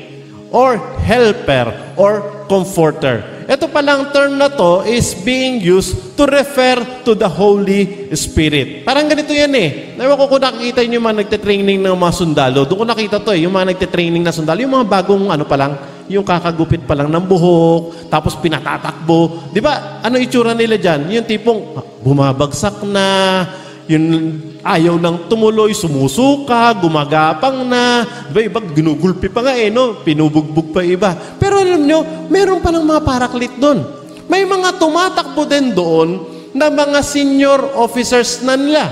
or helper, or comforter. Ito palang term na to is being used to refer to the Holy Spirit. Parang ganito yan eh. Ewan ko kung nakikita nyo yung mga nagtitraining ng mga sundalo. Doon ko nakita to eh, yung mga nagtitraining na sundalo. Yung mga bagong pa lang, yung kakagupit pa lang ng buhok, tapos pinatatakbo. Di ba? Ano itsura nila dyan? Yung tipong bumabagsak na, yun ayaw nang tumuloy, sumusuka, gumagapang na. Diba, iba ginugulpi pa nga eh, no? Pinubugbog pa iba. Pero alam nyo, meron palang mga paraklit doon. May mga tumatakbo din doon na mga senior officers na nila.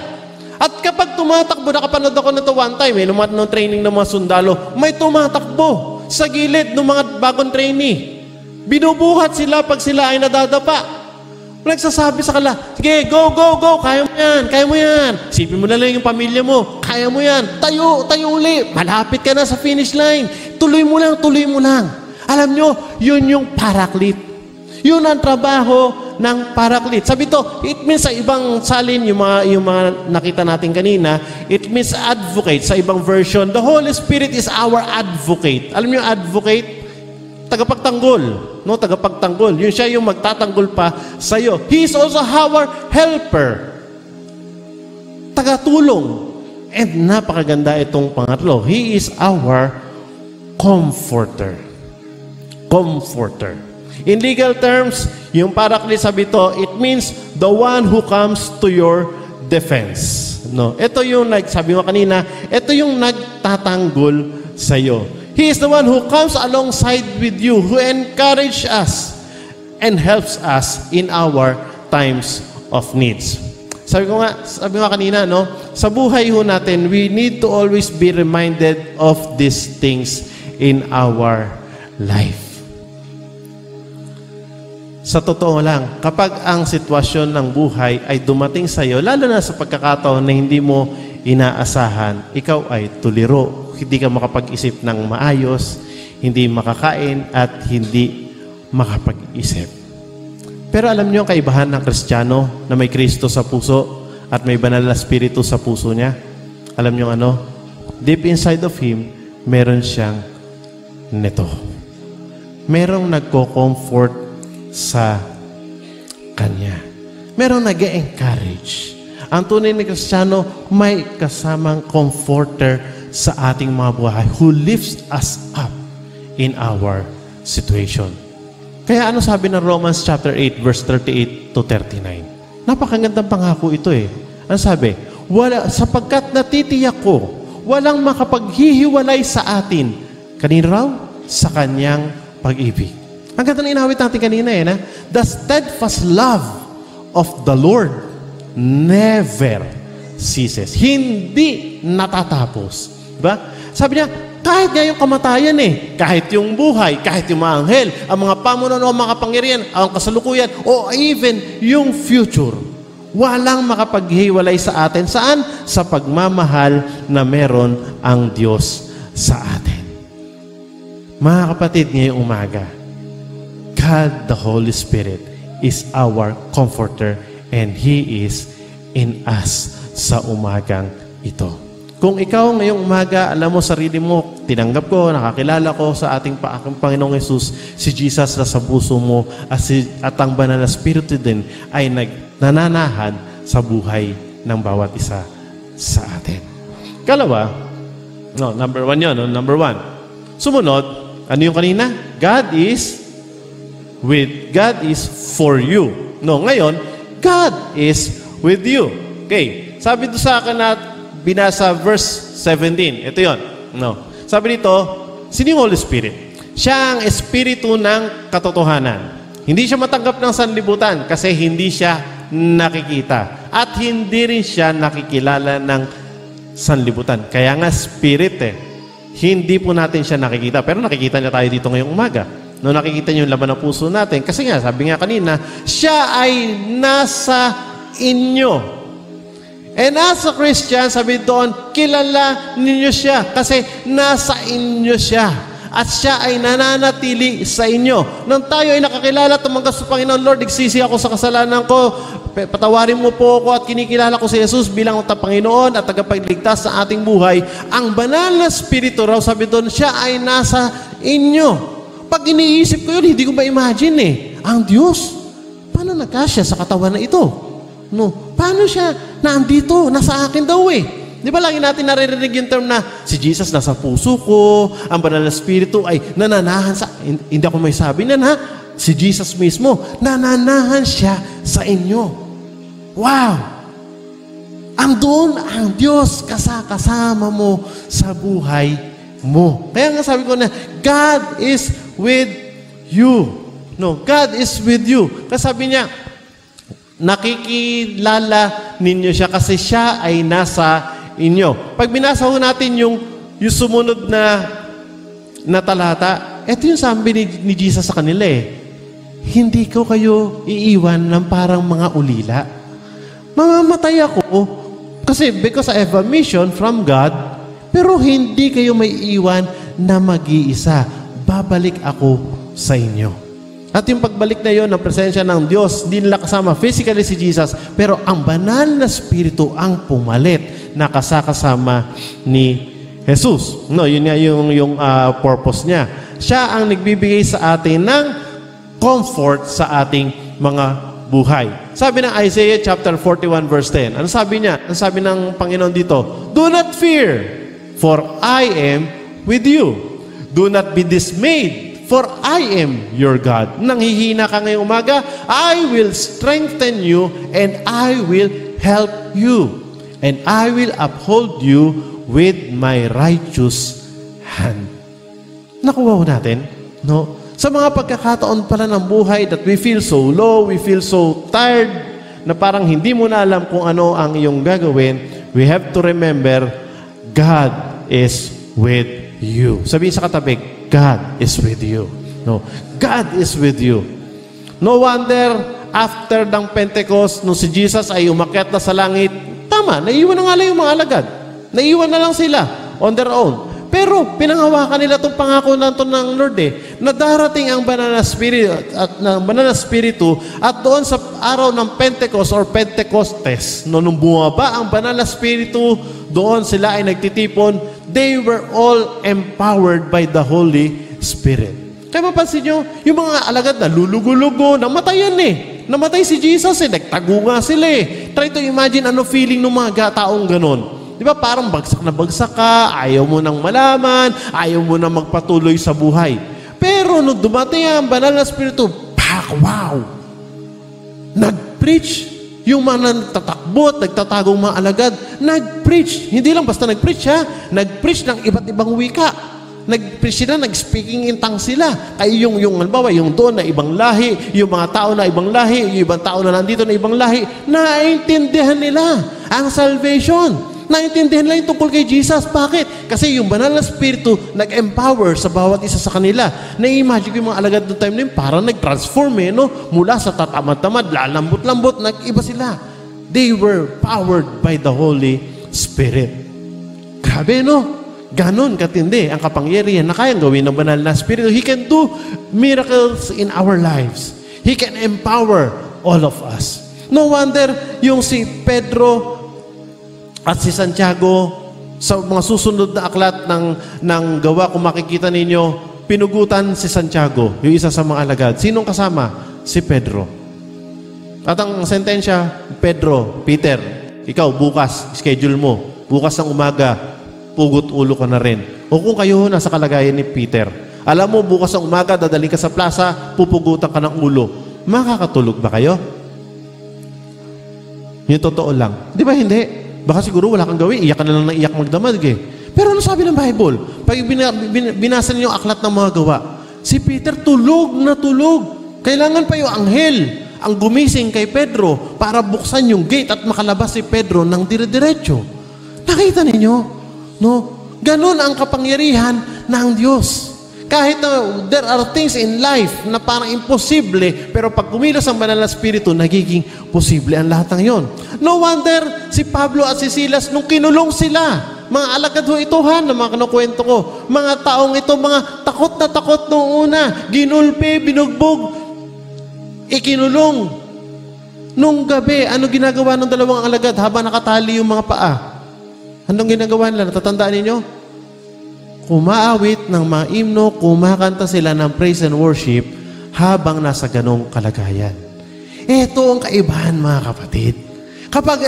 At kapag tumatakbo, nakapanood ako nito one time, nung training ng mga sundalo, may tumatakbo sa gilid ng mga bagong trainee. Binubuhat sila pag sila ay nadadapa. Nagsasabi sa kanila, sige, go, go, go, kaya mo yan, kaya mo yan. Isipin mo na lang yung pamilya mo, kaya mo yan. Tayo, tayo uli. Malapit ka na sa finish line. Tuloy mo lang, tuloy mo lang. Alam nyo, yun yung paraclete. Yun ang trabaho ng paraclete. Sabi to, it means sa ibang salin, yung mga nakita natin kanina, it means advocate. Sa ibang version, the Holy Spirit is our advocate. Alam nyo yung advocate? Tagapagtanggol. No, tagapagtanggol. Yun siya yung magtatanggol pa sa iyo. He is also our helper. Tagatulong. And napakaganda itong pangatlo. He is our comforter. Comforter. In legal terms, yung paraclete sabi to, it means the one who comes to your defense. No, ito yung sabi mo kanina, ito yung nagtatanggol sa iyo. He is the one who comes alongside with you, who encourages us and helps us in our times of needs. Sabi ko kanina, no? Sa buhay ho natin, we need to always be reminded of these things in our life. Sa totoo lang, kapag ang sitwasyon ng buhay ay dumating sa iyo, lalo na sa pagkakataon na hindi mo inaasahan, ikaw ay tuliro. Hindi ka makapag-isip ng maayos, hindi makakain, at hindi makapag-isip. Pero alam niyo ang kaibahan ng Kristiyano na may Kristo sa puso at may banal na spirito sa puso niya, alam niyo ano? Deep inside of him, meron siyang nito. Merong nagko-comfort sa kanya. Merong nag-encourage. Ang tunay na Kristiyano, may kasamang comforter sa ating mga buhay who lifts us up in our situation. Kaya ano sabi ng Romans chapter 8, verse 38 to 39? Napakagandang pangako ito eh. Ano sabi? Sapagkat natitiyak ko, walang makapaghihiwalay sa atin. Kanino raw? Sa kanyang pag-ibig. Ang ganda ng inawit natin kanina eh, na? The steadfast love of the Lord never ceases. Hindi natatapos. Diba? Sabi niya, kahit nga yung kamatayan eh, kahit yung buhay, kahit yung mga anghel, ang mga pamunuan o mga kapangyarihan, ang kasalukuyan, o even yung future, walang makapaghiwalay sa atin. Saan? Sa pagmamahal na meron ang Diyos sa atin. Mga kapatid, ngayong umaga, God the Holy Spirit is our comforter and He is in us sa umagang ito. Kung ikaw ngayong umaga, alam mo sarili mo, tinanggap ko, nakakilala ko sa ating Panginoong Yesus, si Jesus na sa puso mo at ang banal na Espiritu din ay nananahan sa buhay ng bawat isa sa atin. Kalawa, number one yun. Number one. Sumunod, ano yung kanina? God is for you. Ngayon, God is with you. Okay, sabi ito sa akin at binasa verse 17. Ito yun. Sabi dito, sino yung Holy Spirit? Siya ang espiritu ng katotohanan. Hindi siya matanggap ng sanlibutan kasi hindi siya nakikita. At hindi rin siya nakikilala ng sanlibutan. Kaya nga spirit eh. Hindi po natin siya nakikita. Pero nakikita niya tayo dito ngayong umaga. Nakikita niyo yung laman ng puso natin. Kasi nga, sabi nga kanina, siya ay nasa inyo. And as a Christian, sabi doon, kilala ninyo siya kasi nasa inyo siya. At siya ay nananatili sa inyo. Nang tayo ay nakakilala, tumanggap sa Panginoon, Lord, nagsisi ako sa kasalanan ko. Patawarin mo po ako at kinikilala ko si Jesus bilang Panginoon at tagapagligtas sa ating buhay. Ang banal na Espiritu raw, sabi doon, siya ay nasa inyo. Pag iniisip ko yun, hindi ko ma-imagine eh. Ang Diyos, paano nagkasya sa katawan na ito? Paano siya nandito? Nasa akin daw eh. Di ba lagi natin naririnig yung term na si Jesus nasa puso ko, ang banal na Espiritu ay nananahan sa... Hindi ako may sabi na si Jesus mismo, nananahan siya sa inyo. Wow! Andun ang Diyos kasama mo sa buhay mo. Kaya nga sabi ko na, God is with you. God is with you. Kasi sabi niya, nakikilala ninyo siya kasi siya ay nasa inyo. Pag binasa ho natin yung sumunod na talata, ito yung sabi ni Jesus sa kanila eh. Hindi ko kayo iiwan ng parang mga ulila. Mamamatay ako kasi because I have a mission from God, pero hindi kayo may iwan na mag-iisa. Babalik ako sa inyo. At yung pagbalik na yon ng presensya ng Diyos, hindi nila kasama physically si Jesus, pero ang banal na Espiritu ang pumalit na kasama ni Jesus. Yun nga yung purpose niya. Siya ang nagbibigay sa atin ng comfort sa ating mga buhay. Sabi ng Isaiah chapter 41 verse 10, ano sabi niya? Ano sabi ng Panginoon dito? Do not fear, for I am with you. Do not be dismayed, for I am your God. Nanghihina ka ngayong umaga, I will strengthen you and I will help you. And I will uphold you with my righteous hand. Nakuha ko natin? Sa mga pagkakataon pala ng buhay that we feel so low, we feel so tired, na parang hindi mo na alam kung ano ang iyong gagawin, we have to remember, God is with you. Sabihin sa katabi, God is with you. God is with you. No wonder, after ng Pentecost, nung si Jesus ay umakyat na sa langit, tama, naiwan na nga lang yung mga alagad. Naiwan na lang sila on their own. Pero pinanghawakan nila itong pangako na ito ng Lord na darating ang banal na Espiritu at doon sa araw ng Pentecost or Pentecostes, nung bumaba ang banal na Espiritu, doon sila ay nagtitipon. They were all empowered by the Holy Spirit. Kaya mapansin nyo, yung mga alagad na lulugo-lugo, namatay yan Namatay si Jesus nagtago nga sila Try to imagine ano feeling ng mga taong ganon. Di ba parang bagsak na bagsak ka, ayaw mo nang malaman, ayaw mo nang magpatuloy sa buhay. Pero nung dumating ang banal na Espiritu, wow! Nag-preach yung mga nagtatakbo at nagtatagong mga alagad. Nag-preach. Hindi lang basta nag-preach Nag-preach ng iba't ibang wika. Nag-preach sila, nag-speaking in tongues sila. Kaya yung halimbawa, yung doon na ibang lahi, yung mga tao na ibang lahi, yung ibang tao na nandito na ibang lahi, naintindihan nila ang salvation. Naintindihan nila yung tungkol kay Jesus. Bakit? Kasi yung banal na Espiritu nag-empower sa bawat isa sa kanila. Na-imagine ko yung mga alagad noong time na yun, parang nag-transform mula sa tatamad-tamad, lalambot-lambot, nag-iba sila. They were powered by the Holy Spirit. Grabe, Ganon katindi ang kapangyarihan na kayang gawin ng banal na Espiritu. He can do miracles in our lives. He can empower all of us. No wonder yung si Pedro at si Santiago sa mga susunod na aklat ng gawa, kung makikita ninyo, pinugutan si Santiago, yung isa sa mga alagad. Sinong kasama? Si Pedro. At ang sentensya, Peter, ikaw bukas, schedule mo. Bukas ng umaga, pugot ulo ka na rin. O kung kayo nasa kalagayan ni Peter, alam mo, bukas ng umaga, dadaling ka sa plaza, pupugutan ka ng ulo. Makakatulog ba kayo? Yung totoo lang. Di ba hindi? Baka siguro wala kang gawin, iyak ka na lang ng iyak magdamag Pero ano sabi ng Bible? Pag binasa niyo yung aklat ng mga gawa, si Peter tulog na tulog. Kailangan pa yung anghel ang gumising kay Pedro para buksan yung gate at makalabas si Pedro ng dire-diretso. Nakita ninyo? Ganon ang kapangyarihan ng Diyos. Kahit na there are things in life na parang imposible, pero pag kumilos ang banal na Espiritu, nagiging posible ang lahat ng yon. No wonder si Pablo at si Silas nung kinulong sila, mga alagad ito na mga kinukwento ko, mga taong ito, mga takot na takot noong una, ginulpi, binugbog, ikinulong. Nung gabi, ano ginagawa ng dalawang alagad habang nakatali yung mga paa? Anong ginagawa nila? Natatandaan ninyo? Kumaawit ng mga himno, kumakanta sila ng praise and worship habang nasa ganong kalagayan. Ito ang kaibahan, mga kapatid. Kapag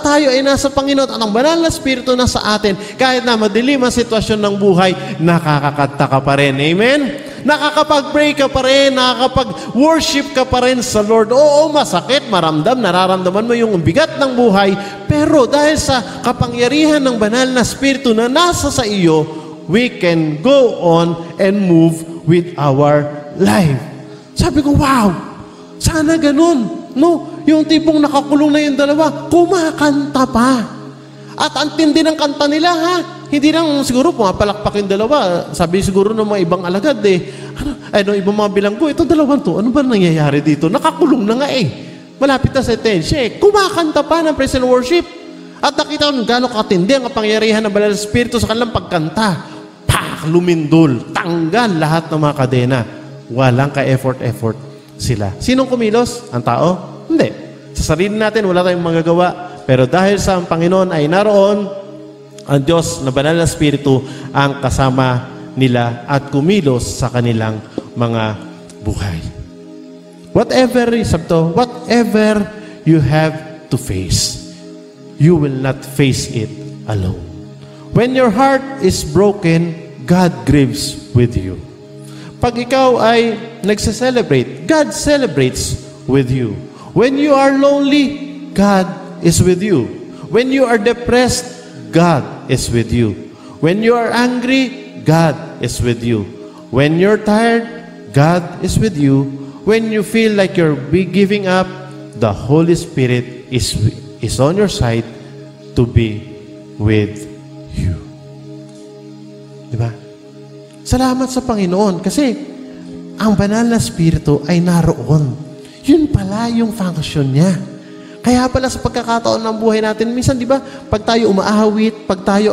tayo ay nasa Panginoon at ang banal na Espiritu na sa atin, kahit na madilim ang sitwasyon ng buhay, nakakakanta ka pa rin. Amen? Nakakapag-pray ka pa rin, nakakapag-worship ka pa rin sa Lord. Oo, masakit, nararamdaman mo yung bigat ng buhay, pero dahil sa kapangyarihan ng banal na Espiritu na nasa sa iyo, we can go on and move with our life. Sabi ko, wow! Sana ganun. Yung tipong nakakulong na yung dalawa, kumakanta pa. At ang tindi ng kanta nila, Hindi lang siguro pumapalakpak yung dalawa. Sabi siguro ng mga ibang alagad ibang mga bilanggo, ito dalawang to, ano ba nangyayari dito? Nakakulong na nga Malapit na sa tensya Kumakanta pa ng praise and worship. At nakita ko gano'ng katindi ang kapangyarihan ng banal na Espiritu sa kanilang pagkanta. Lumindol, tanggal lahat ng mga kadena. Walang ka-effort sila. Sinong kumilos? Ang tao? Hindi. Sa sarili natin, wala tayong magagawa. Pero dahil sa Panginoon ay naroon, ang Diyos na banal na Espiritu ang kasama nila at kumilos sa kanilang mga buhay. Whatever you have to face, you will not face it alone. When your heart is broken, God grieves with you. Pag ikaw ay nagse-celebrate, God celebrates with you. When you are lonely, God is with you. When you are depressed, God is with you. When you are angry, God is with you. When you're tired, God is with you. When you feel like you're giving up, the Holy Spirit is on your side to be with you. Diba? Salamat sa Panginoon kasi ang banal na Espiritu ay naroon. Yun pala yung function niya. Kaya pala sa pagkakataon ng buhay natin, minsan di ba, pag tayo umaahawit, pag tayo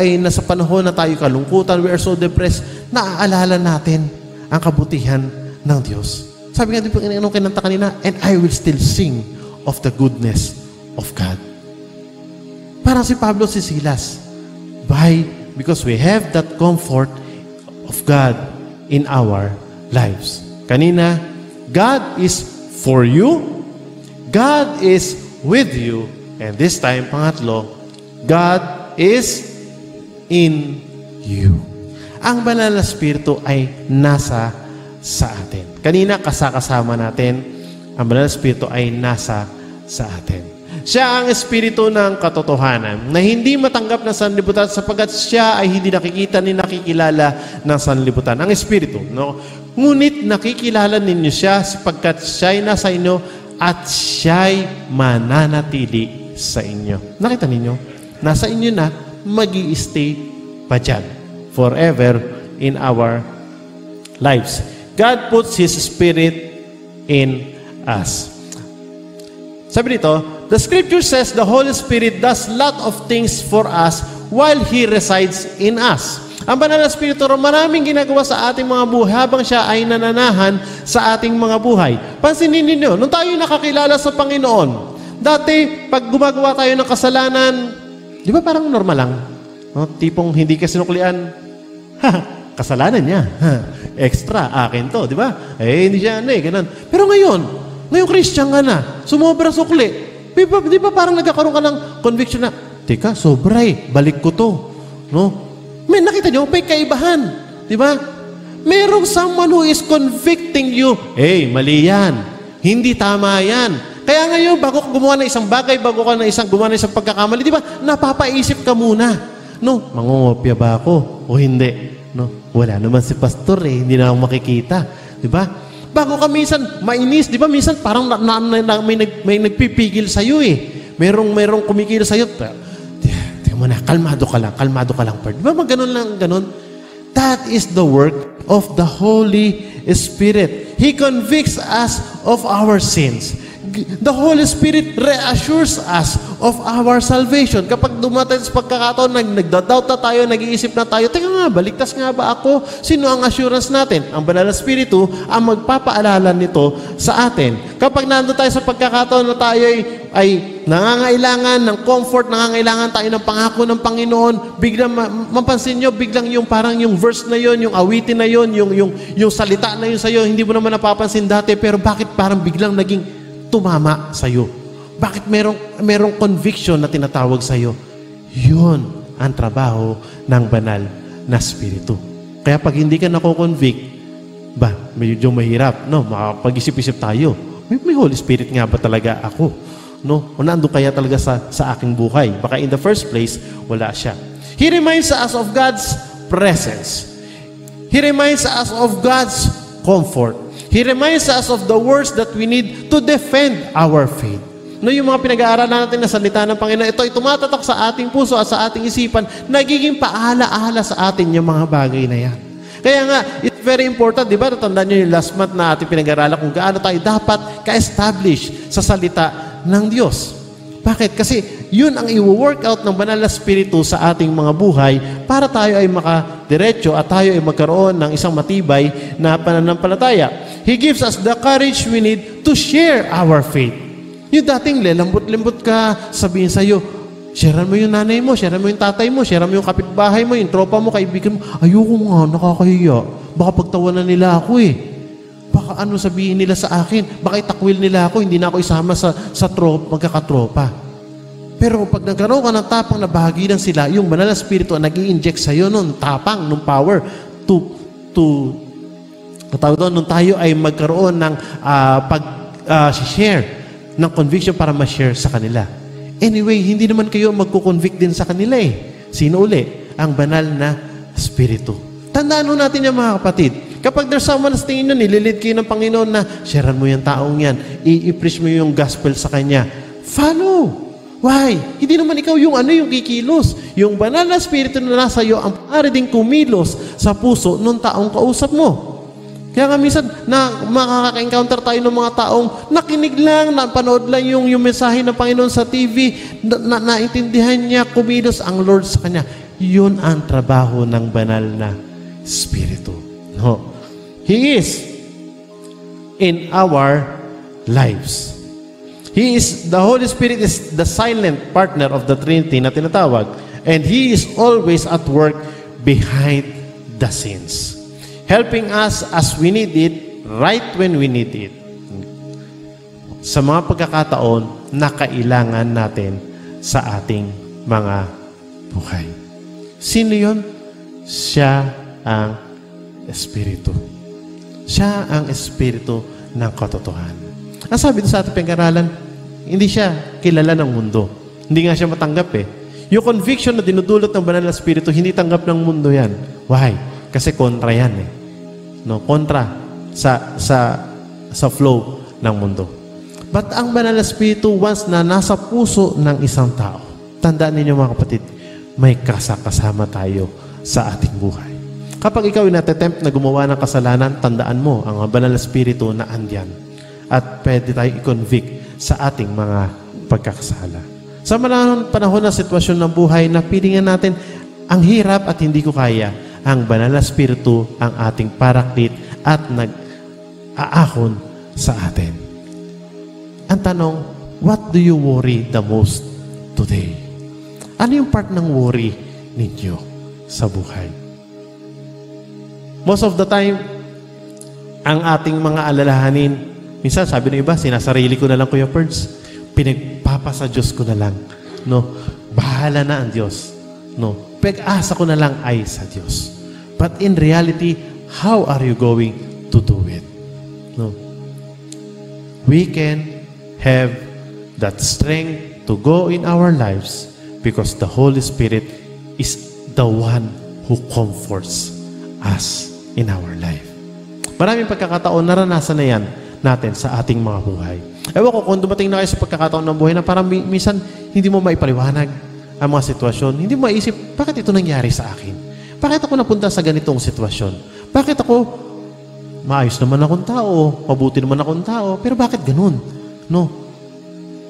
ay nasa panahon na tayo kalungkutan, we are so depressed, naaalala natin ang kabutihan ng Diyos. Sabi nga din po, anong kinanta kanina, and I will still sing of the goodness of God. Parang si Pablo, si Silas. Because we have that comfort of God in our lives. Kanina, God is for you, God is with you, and this time, pangatlo, God is in you. Ang banal na Espiritu ay nasa sa atin. Kanina, kasama natin, ang banal na Espiritu ay nasa sa atin. Siya ang Espiritu ng katotohanan na hindi matanggap ng sanlibutan sapagkat siya ay hindi nakikita ni nakikilala ng sanlibutan. Ang Espiritu, no? Ngunit nakikilala ninyo siya sapagkat siya ay nasa inyo at siya'y mananatili sa inyo. Nakita ninyo? Nasa inyo na, mag-i-stay pa dyan. Forever in our lives. God puts His Spirit in us. Sabi dito, the Scripture says the Holy Spirit does lot of things for us while He resides in us. Ang Banal na Espiritu, maraming ginagawa sa ating mga buhay habang siya ay nananahan sa ating mga buhay. Pansinin ninyo, nung tayo nakakilala sa Panginoon, dati, pag gumagawa tayo ng kasalanan, di ba parang normal lang? No? Tipong hindi ka sinuklian, kasalanan niya. Extra, akin to, di ba? Hindi siya, ganun. Pero ngayong Christian ka na, sumobra sukli, di ba parang nagkakaroon ka ng conviction na, teka, sobra balik ko to. No? May nakita nyo, may kaibahan. Di ba? Merong someone who is convicting you. Mali yan. Hindi tama yan. Kaya ngayon, bago ka gumawa ng isang bagay, bago ka gumawa ng isang pagkakamali, di ba? Napapaisip ka muna. No, mangungopya ba ako o hindi? No, wala naman si pastor hindi na ako makikita. Di ba? Bago ka minsan mainis, di ba? Minsan parang may nagpipigil sa'yo Merong kumikil sa'yo. Mo na, kalmado ka lang, Lord. Di ba ganun? That is the work of the Holy Spirit. He convicts us of our sins. The Holy Spirit reassures us of our salvation. Kapag dumating sa pagkakataon, nagda-doubt na tayo, nag-iisip na tayo, teka nga, baligtas nga ba ako? Sino ang assurance natin? Ang Banal na Espiritu ang magpapaalala nito sa atin. Kapag nandun tayo sa pagkakataon na tayo ay nangangailangan ng comfort, nangangailangan tayo ng pangako ng Panginoon, biglang mapansin nyo, biglang yung parang yung verse na yon, yung awitin na yon, yung salita na yun sa'yo, hindi mo naman napapansin dati, pero bakit parang biglang naging tumama sa'yo? Bakit merong conviction na tinatawag sa'yo? Yun ang trabaho ng banal na Espiritu. Kaya pag hindi ka nako-convict, medyo mahirap, no? Makapag-isip-isip tayo. May Holy Spirit nga ba talaga ako? No? O nandun kaya talaga sa aking buhay? Baka in the first place, wala siya. He reminds us of God's presence. He reminds us of God's comfort. He reminds us of the words that we need to defend our faith. No, yung mga pinag-aaralan natin na salita ng Panginoon, ito ay tumatatak sa ating puso at sa ating isipan, nagiging paala-ala sa atin yung mga bagay na yan. Kaya nga, it's very important, di ba? Natandaan nyo yung last month na ating pinag-aaralan kung gaano tayo dapat ka-establish sa salita ng Diyos. Bakit? Kasi yun ang i-workout ng Banal na Espiritu sa ating mga buhay para tayo ay makadiretso at tayo ay magkaroon ng isang matibay na pananampalataya. He gives us the courage we need to share our faith. Yung dating lambot-lambot ka, sabihin sa'yo, sharean mo yung nanay mo, sharean mo yung tatay mo, sharean mo yung kapitbahay mo, yung tropa mo, kaibigan mo. Ayoko nga, nakakahiya. Baka pagtawanan nila ako Baka ano sabihin nila sa akin? Baka itakwil nila ako, hindi na ako isama sa magkakatropa. Pero pag nagkaroon ka ng tapang na bahagi ng sila, yung Banal na Espiritu ang nag-i-inject sa'yo nun tapang, nung power nung tayo ay magkaroon ng share ng conviction para ma-share sa kanila. Anyway, hindi naman kayo magko-convict din sa kanila Sino uli? Ang Banal na Espiritu. Tandaan natin yung mga kapatid. Kapag there's someone sa tingin nyo, nililid kayo ng Panginoon na sharean mo yung taong yan, i-preach mo yung gospel sa kanya. Follow! Why? Hindi naman ikaw yung kikilos. Yung Banal na Espiritu na nasa iyo ang maaari ding kumilos sa puso ng taong kausap mo. Kaya nga minsan, makaka-encounter tayo ng mga taong nakinig lang, napanood lang yung mensahe ng Panginoon sa TV, naintindihan niya, kumilos ang Lord sa kanya. Yun ang trabaho ng banal na Espiritu. No. He is in our lives. The Holy Spirit is the silent partner of the Trinity na tinatawag. And He is always at work behind the scenes. Helping us as we need it, right when we need it. Sa mga pagkakataon na kailangan natin sa ating mga buhay. Sino yun? Siya ang Espiritu. Siya ang Espiritu ng katotohanan. Ang sabi doon sa ating pag-aralan, hindi siya kilala ng mundo. Hindi nga siya matanggap eh. Yung conviction na dinudulot ng banal na Espiritu, hindi tanggap ng mundo yan. Why? Kasi kontra yan eh. No, kontra sa flow ng mundo. But ang banal na Espiritu, once na nasa puso ng isang tao, tandaan ninyo mga kapatid, may kasama tayo sa ating buhay. Kapag ikaw ay natatempt na gumawa ng kasalanan, tandaan mo ang banal na Espiritu na andyan. At pwede tayo i-convict sa ating mga pagkakasala. Sa panahon ng sitwasyon ng buhay na pilingan natin, ang hirap at hindi ko kaya, ang banal na Espiritu ang ating paraklit at nag-aahon sa atin. Ang tanong, what do you worry the most today? Ano yung part ng worry ninyo sa buhay? Most of the time, ang ating mga alalahanin, minsan sabi ng iba, sinasarili ko na lang, Kuya Perds, pinagpapasa Diyos ko na lang. No? Bahala na ang Diyos. No? Pag-asa ko na lang ay sa Diyos. But in reality, how are you going to do it? No? We can have that strength to go in our lives because the Holy Spirit is the one who comforts us in our life. Maraming pagkakataon, naranasan na yan natin sa ating mga buhay. Ewan ko, kung dumating na kayo sa pagkakataon ng buhay na parang minsan hindi mo maipaliwanag ang mga sitwasyon, hindi mo maisip, bakit ito nangyari sa akin? Bakit ako napunta sa ganitong sitwasyon? Bakit ako, maayos naman akong tao, mabuti naman akong tao, pero bakit ganun? No.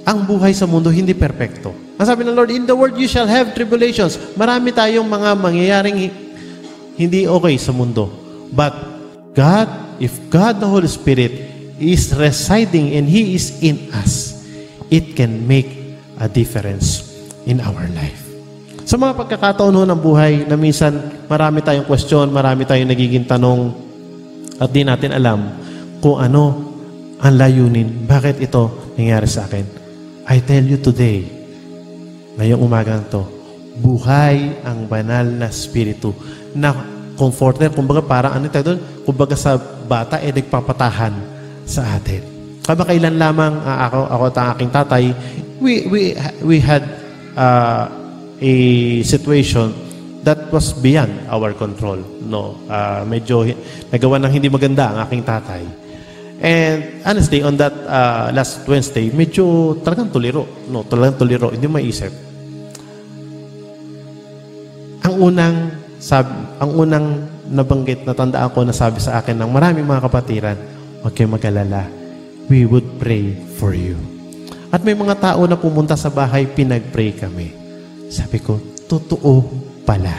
Ang buhay sa mundo hindi perpekto. Ang sabi ng Lord, in the world you shall have tribulations. Marami tayong mga mangyayaring hindi okay sa mundo. But God, if God the Holy Spirit is residing and He is in us, it can make a difference in our life. Sa mga pagkakataon ng buhay na minsan marami tayong question, marami tayong nagiging tanong at di natin alam kung ano ang layunin, bakit ito nangyari sa akin. I tell you today, ngayong umagang to, buhay ang banal na Espiritu na comforter, kumbaga parang ano tayo doon, kumbaga sa bata nagpapatahan sa atin. Kamakailan lamang ako at ang aking tatay, we had a situation that was beyond our control. No, medyo nagawa ng hindi maganda ang aking tatay. And honestly, on that last Wednesday, medyo talagang tuliro. No, talagang tuliro. Hindi maisip. Ang unang nabanggit na tandaan ko na sabi sa akin ng maraming mga kapatiran, huwag kayong mag-alala. We would pray for you. At may mga tao na pumunta sa bahay, pinag-pray kami. Sabi ko, totoo pala.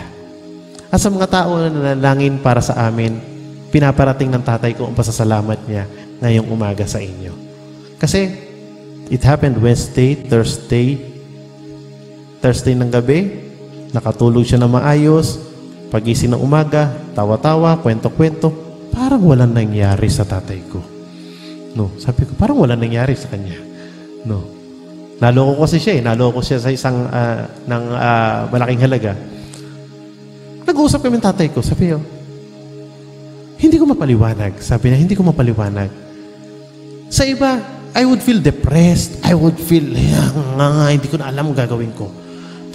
At sa mga tao na nanalangin para sa amin, pinaparating ng tatay ko ang pasasalamat niya ngayong umaga sa inyo. Kasi, it happened Wednesday, Thursday ng gabi, nakatulog siya na maayos, pagising ng umaga, tawa-tawa, kwento-kwento, parang walang nangyari sa tatay ko. No, sabi ko, parang walang nangyari sa kanya. No. Naloko kasi siya naloko siya sa isang malaking halaga. Nag-uusap kami ng tatay ko, sabi ko, hindi ko mapaliwanag. Sabi niya, hindi ko mapaliwanag. Sa iba, I would feel depressed. I would feel, hindi ko na alam ang gagawin ko.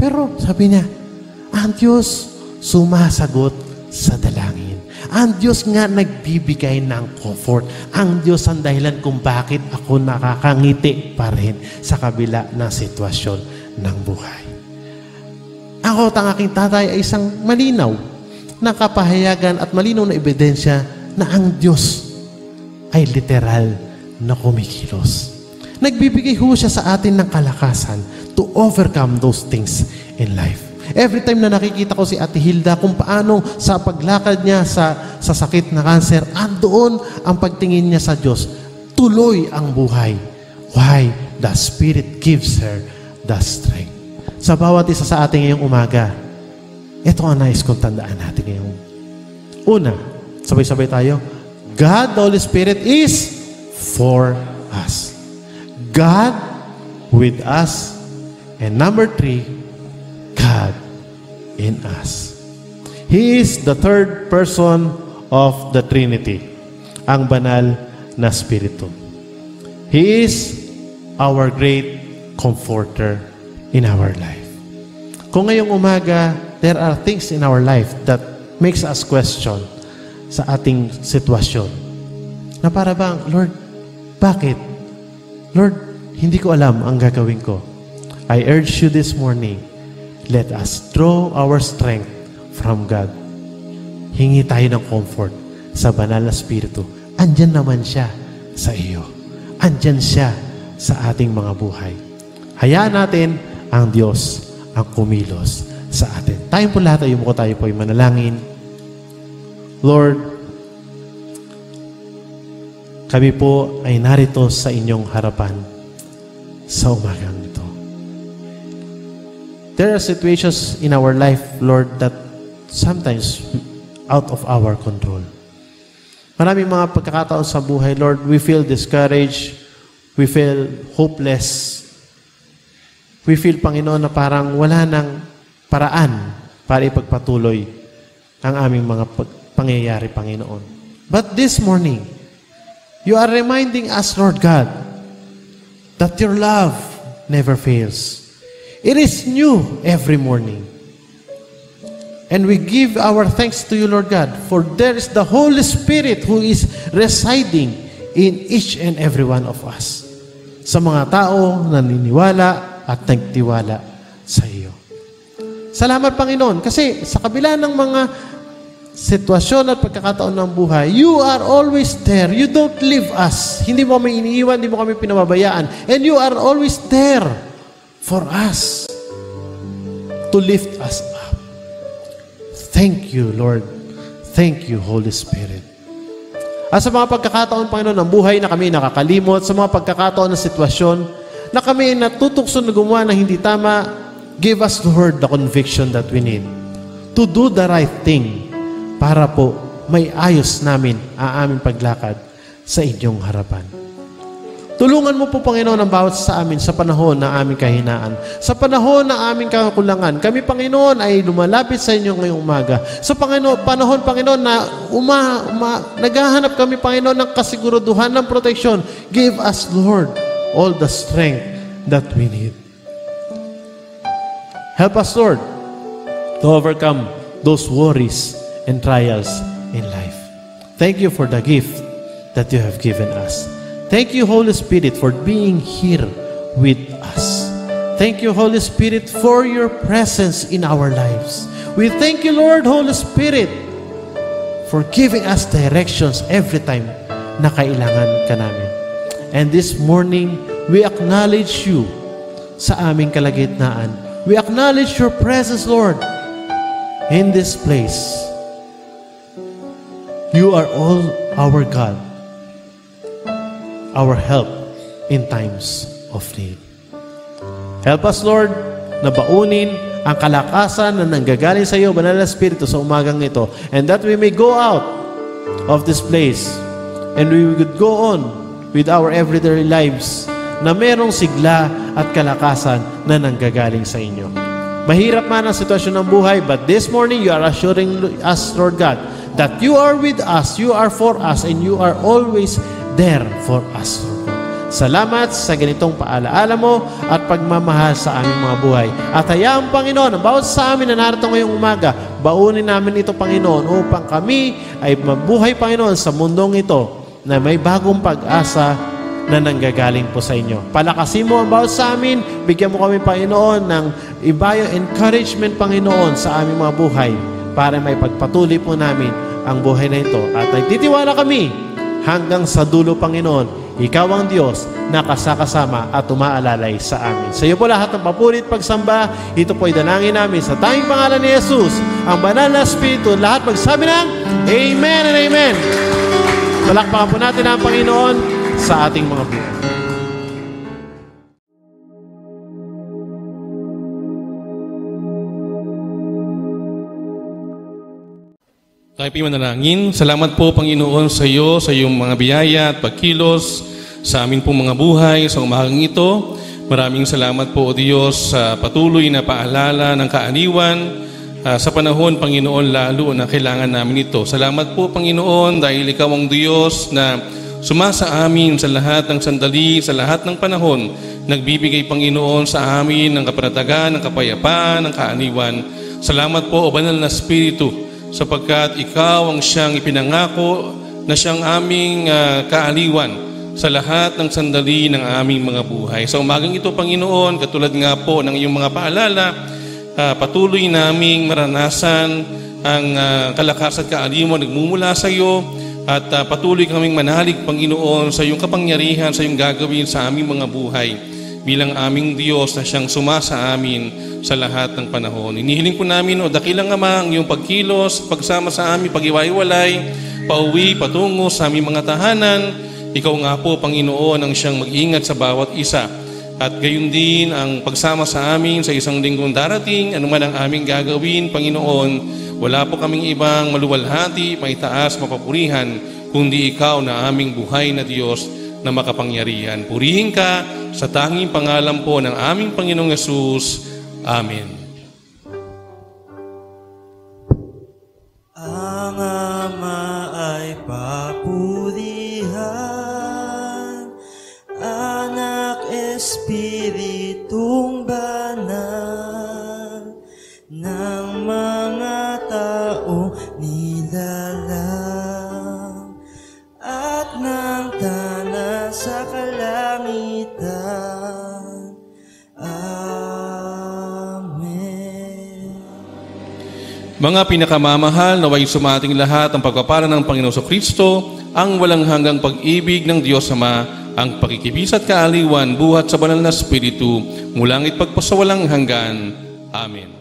Pero sabi niya, ang Diyos sumasagot sa dalangin. Ang Diyos nga nagbibigay ng comfort. Ang Diyos ang dahilan kung bakit ako nakakangiti pa rin sa kabila ng sitwasyon ng buhay. Ako at ang aking tatay ay isang malinaw na kapahayagan at malinaw na ebidensya na ang Diyos ay literal na kumikilos. Nagbibigay ho siya sa atin ng kalakasan to overcome those things in life. Every time na nakikita ko si Ate Hilda kung paano sa paglakad niya sa sakit na cancer, andoon ang pagtingin niya sa Diyos. Tuloy ang buhay. Why? The Spirit gives her the strength. Sa bawat isa sa atin ngayong umaga, ito ang nais kong tandaan natin ngayon. Una, sabay-sabay tayo. God, the Holy Spirit, is for us. God with us. And number 3, God in us. He is the third person of the Trinity, ang banal na Espiritu. He is our great comforter in our life. Kung ngayong umaga, there are things in our life that makes us question sa ating sitwasyon. Na para bang, Lord, bakit? Lord, hindi ko alam ang gagawin ko. I urge you this morning, let us draw our strength from God. Hingi tayo ng comfort sa banal na Espiritu. Andyan naman siya sa iyo. Andyan siya sa ating mga buhay. Hayaan natin ang Diyos ang kumilos sa atin. Tayo po lahat, ayun po tayo po ay manalangin. Lord, kami po ay narito sa inyong harapan sa umagang ito. There are situations in our life, Lord, that sometimes out of our control. Maraming mga pagkakataon sa buhay, Lord, we feel discouraged, we feel hopeless, we feel, Panginoon, na parang wala nang paraan para ipagpatuloy ang aming mga pangyayari, Panginoon. But this morning, you are reminding us, Lord God, that your love never fails. It is new every morning. And we give our thanks to you, Lord God, for there is the Holy Spirit who is residing in each and every one of us. Sa mga tao na naniniwala at nagtiwala sa iyo. Salamat, Panginoon, kasi sa kabila ng mga sitwasyon at pagkakataon ng buhay, you are always there. You don't leave us. Hindi mo kami iniiwan, hindi mo kami pinababayaan. And you are always there for us to lift us up. Thank you, Lord. Thank you, Holy Spirit. At sa mga pagkakataon, Panginoon, ng buhay na kami nakakalimot, sa mga pagkakataon ng sitwasyon na kami natutukso na gumawa ng hindi tama, give us, Lord, the conviction that we need to do the right thing para po may ayos namin ang aming paglakad sa inyong harapan. Tulungan mo po, Panginoon, ang bawat sa amin sa panahon ng aming kahinaan. Sa panahon ng aming kakulangan. Kami, Panginoon, ay lumalapit sa inyo ngayong umaga. Sa panahon, Panginoon, na naghahanap kami, Panginoon, ng kasiguraduhan ng proteksyon. Give us, Lord, all the strength that we need. Help us, Lord, to overcome those worries and trials in life. Thank you for the gift that you have given us. Thank you, Holy Spirit, for being here with us. Thank you, Holy Spirit, for your presence in our lives. We thank you, Lord, Holy Spirit, for giving us directions every time na kailangan ka namin. And this morning, we acknowledge you sa aming kalagitnaan. We acknowledge your presence, Lord, in this place. You are all our God, our help in times of need. Help us, Lord, na baunin ang kalakasan na nanggagaling sa iyo, Banal na Espiritu, sa umagang ito, and that we may go out of this place and we would go on with our everyday lives na merong sigla at kalakasan na nanggagaling sa inyo. Mahirap man ang sitwasyon ng buhay, but this morning you are assuring us, Lord God, that you are with us, you are for us, and you are always there for us, Lord God. Salamat sa ganitong paalaala mo at pagmamahal sa aming mga buhay. At hayaan, Panginoon, ang bawat sa amin na narito ngayong umaga, baunin namin ito, Panginoon, upang kami ay mabuhay, Panginoon, sa mundong ito na may bagong pag-asa na nanggagaling po sa inyo. Palakasin mo ang bawat sa amin, bigyan mo kami, Panginoon, ng ibayong encouragement, Panginoon, sa aming mga buhay para may pagpatuloy po namin ang buhay na ito. At nagtitiwala kami hanggang sa dulo, Panginoon. Ikaw ang Diyos na kasakasama at umaalalay sa amin. Sa iyo po lahat ng papurit pagsamba. Ito po ay dalangin namin sa tanging pangalan ni Jesus, ang banal na Espiritu. Lahat magsabi ng Amen and Amen. Palakpakan po natin ang Panginoon sa ating mga buhay. Tayo po manalangin. Salamat po, Panginoon, sa iyo, sa iyong mga biyaya at pagkilos sa amin pong mga buhay sa umagang ito. Maraming salamat po, O Diyos, sa patuloy na paalala ng kaaniwan sa panahon, Panginoon, lalo na kailangan namin ito. Salamat po, Panginoon, dahil ikaw ang Diyos na sumasa amin sa lahat ng sandali, sa lahat ng panahon. Nagbibigay, Panginoon, sa amin ng kapanatagan, ng kapayapaan, ng kaaniwan. Salamat po, O Banal na Espiritu, sapagkat ikaw ang siyang ipinangako na siyang aming kaaliwan sa lahat ng sandali ng aming mga buhay. Sa umagang ito, Panginoon, katulad nga po ng iyong mga paalala, patuloy naming maranasan ang kalakas at kaaliwan nagmumula sa iyo at patuloy kaming manalig, Panginoon, sa iyong kapangyarihan, sa iyong gagawin sa aming mga buhay bilang aming Diyos na siyang sumasa amin sa lahat ng panahon. Inihiling po namin, O dakilang Ama, ang iyong pagkilos, pagsama sa amin, pag-iwaiwalay, pauwi, patungo sa aming mga tahanan. Ikaw nga po, Panginoon, ang siyang mag-ingat sa bawat isa. At gayon din ang pagsama sa amin sa isang linggong darating, anuman ang aming gagawin, Panginoon, wala po kaming ibang maluwalhati, maitaas, mapapurihan, kundi ikaw na aming buhay na Diyos na makapangyarihan. Purihin ka sa tanging pangalan po ng aming Panginoong Yesus. Amen. Ang Ama ay papurihan, Anak, Espiritong Banal, ng mga taong nilalang at ng tanan sa kalangitan. Mga pinakamamahal, naway sumating lahat ang pagpapala ng Panginoon Kristo, ang walang hanggang pag-ibig ng Diyos Ama, ang pakikibis at kaaliwan buhat sa banal na Espiritu, mulangit pagpasawalang hanggan. Amen.